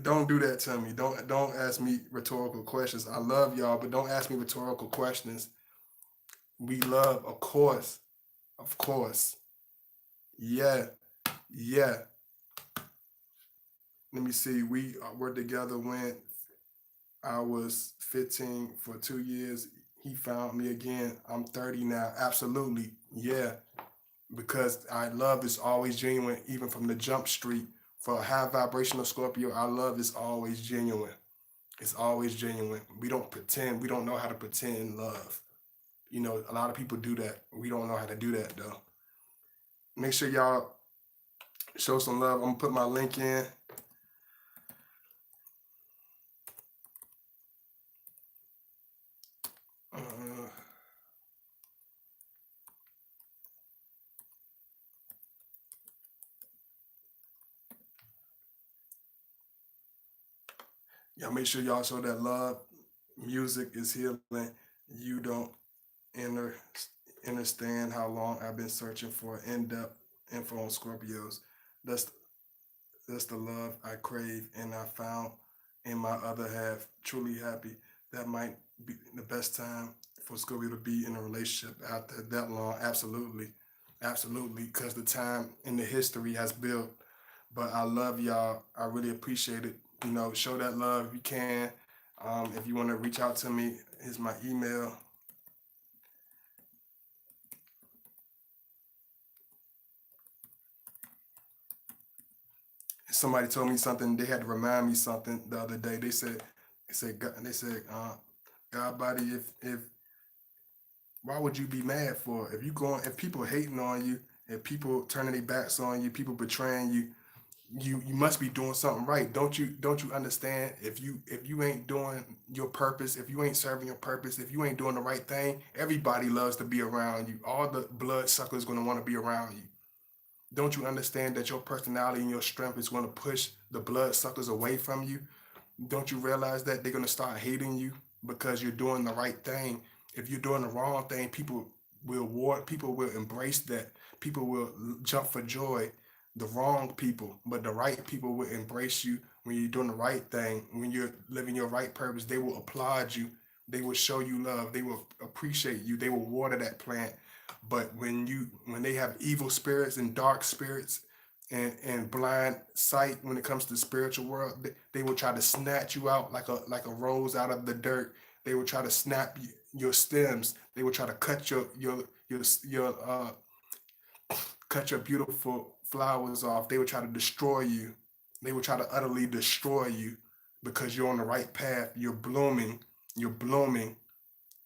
don't do that to me. Don't ask me rhetorical questions. I love y'all, but don't ask me rhetorical questions. We love, of course. Yeah, yeah. Let me see. We were together when I was 15 for 2 years. He found me again. I'm 30 now. Absolutely. Yeah. Because I love is always genuine, even from the jump street. For a high vibrational Scorpio, our love is always genuine. It's always genuine. We don't pretend. We don't know how to pretend love. You know, a lot of people do that. We don't know how to do that though. Make sure y'all show some love. I'm gonna put my link in. Uh, y'all make sure y'all show that love. Music is healing. You don't inter- understand how long I've been searching for in-depth info on Scorpios. That's that's the love I crave and I found in my other half. Truly happy. That might be the best time for Scorpio to be in a relationship after that long. Absolutely. Absolutely. Because the time in the history has built. But I love y'all. I really appreciate it. You know, show that love if you can. If you want to reach out to me, here's my email. Somebody told me something. They had to remind me something the other day. They said, God, body, if why would you be mad for if you going if people hating on you, if people turning their backs on you, people betraying you, you must be doing something right. Don't you understand? If you ain't doing your purpose, if you ain't serving your purpose, if you ain't doing the right thing, everybody loves to be around you. All the blood suckers gonna want to be around you. Don't you understand that your personality and your strength is going to push the blood suckers away from you? Don't you realize that they're going to start hating you because you're doing the right thing? If you're doing the wrong thing, people will embrace that. People will jump for joy. The wrong people, but the right people will embrace you when you're doing the right thing. When you're living your right purpose, they will applaud you. They will show you love. They will appreciate you. They will water that plant. But when they have evil spirits and dark spirits and blind sight when it comes to the spiritual world, they will try to snatch you out like a rose out of the dirt. They will try to snap your stems. They will try to cut your beautiful flowers off. They will try to destroy you. They will try to utterly destroy you because you're on the right path. You're blooming. You're blooming,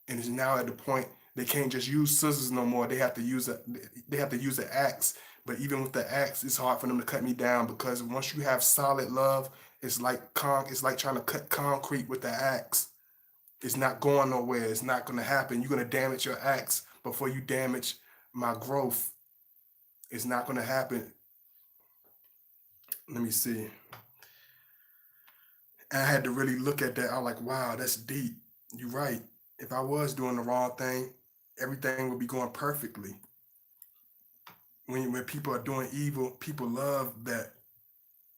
and it's now at the point they can't just use scissors no more. They have to use an axe. But even with the axe, it's hard for them to cut me down because once you have solid love, it's like trying to cut concrete with the axe. It's not going nowhere. It's not going to happen. You're going to damage your axe before you damage my growth. It's not going to happen. Let me see. And I had to really look at that. I was like, wow, that's deep. You're right. If I was doing the wrong thing, everything would be going perfectly. When people are doing evil, people love that.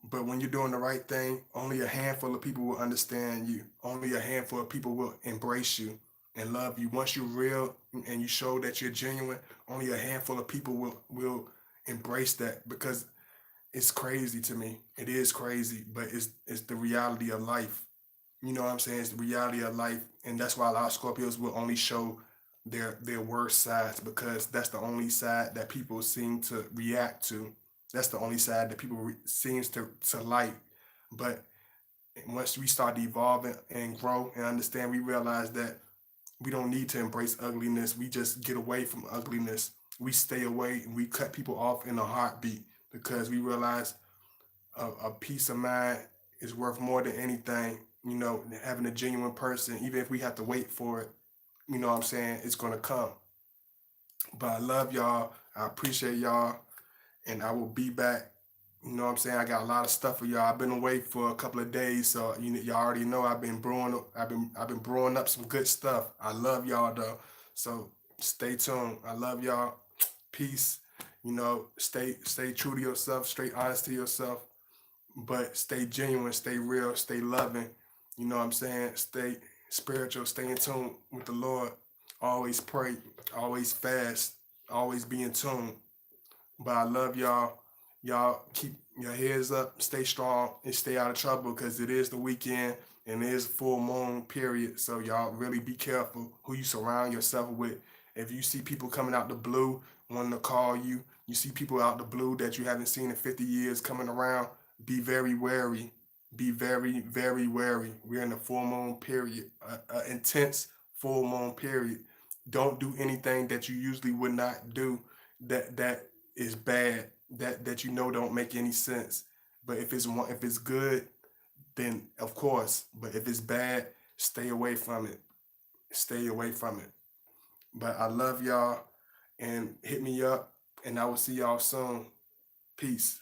But when you're doing the right thing, only a handful of people will understand you. Only a handful of people will embrace you and love you. Once you're real and you show that you're genuine, only a handful of people will embrace that because it's crazy to me. It is crazy, but it's the reality of life. You know what I'm saying? It's the reality of life, and that's why a lot of Scorpios will only show their worst sides because that's the only side that people seem to react to. That's the only side that people seems to like. But once we start evolving and grow and understand, we realize that we don't need to embrace ugliness. We just get away from ugliness. We stay away and we cut people off in a heartbeat because we realize a peace of mind is worth more than anything. You know, having a genuine person, even if we have to wait for it, you know what I'm saying, it's gonna come. But I love y'all. I appreciate y'all, and I will be back. You know what I'm saying? I got a lot of stuff for y'all. I've been away for a couple of days, so y'all already know I've been brewing up some good stuff. I love y'all though. So stay tuned. I love y'all. Peace. You know, stay true to yourself, stay honest to yourself, but stay genuine, stay real, stay loving. You know what I'm saying? Stay spiritual, stay in tune with the Lord. Always pray, always fast, always be in tune. But I love y'all. Y'all keep your heads up, stay strong, and stay out of trouble because it is the weekend and it is full moon period. So y'all really be careful who you surround yourself with. If you see people coming out the blue wanting to call you, you see people out the blue that you haven't seen in 50 years coming around, be very wary. Be very, very wary. We're in the full moon period, intense full moon period. Don't do anything that you usually would not do that is bad, that you know don't make any sense. But if it's good, then of course. But if it's bad, stay away from it. Stay away from it. But I love y'all and hit me up and I will see y'all soon. Peace.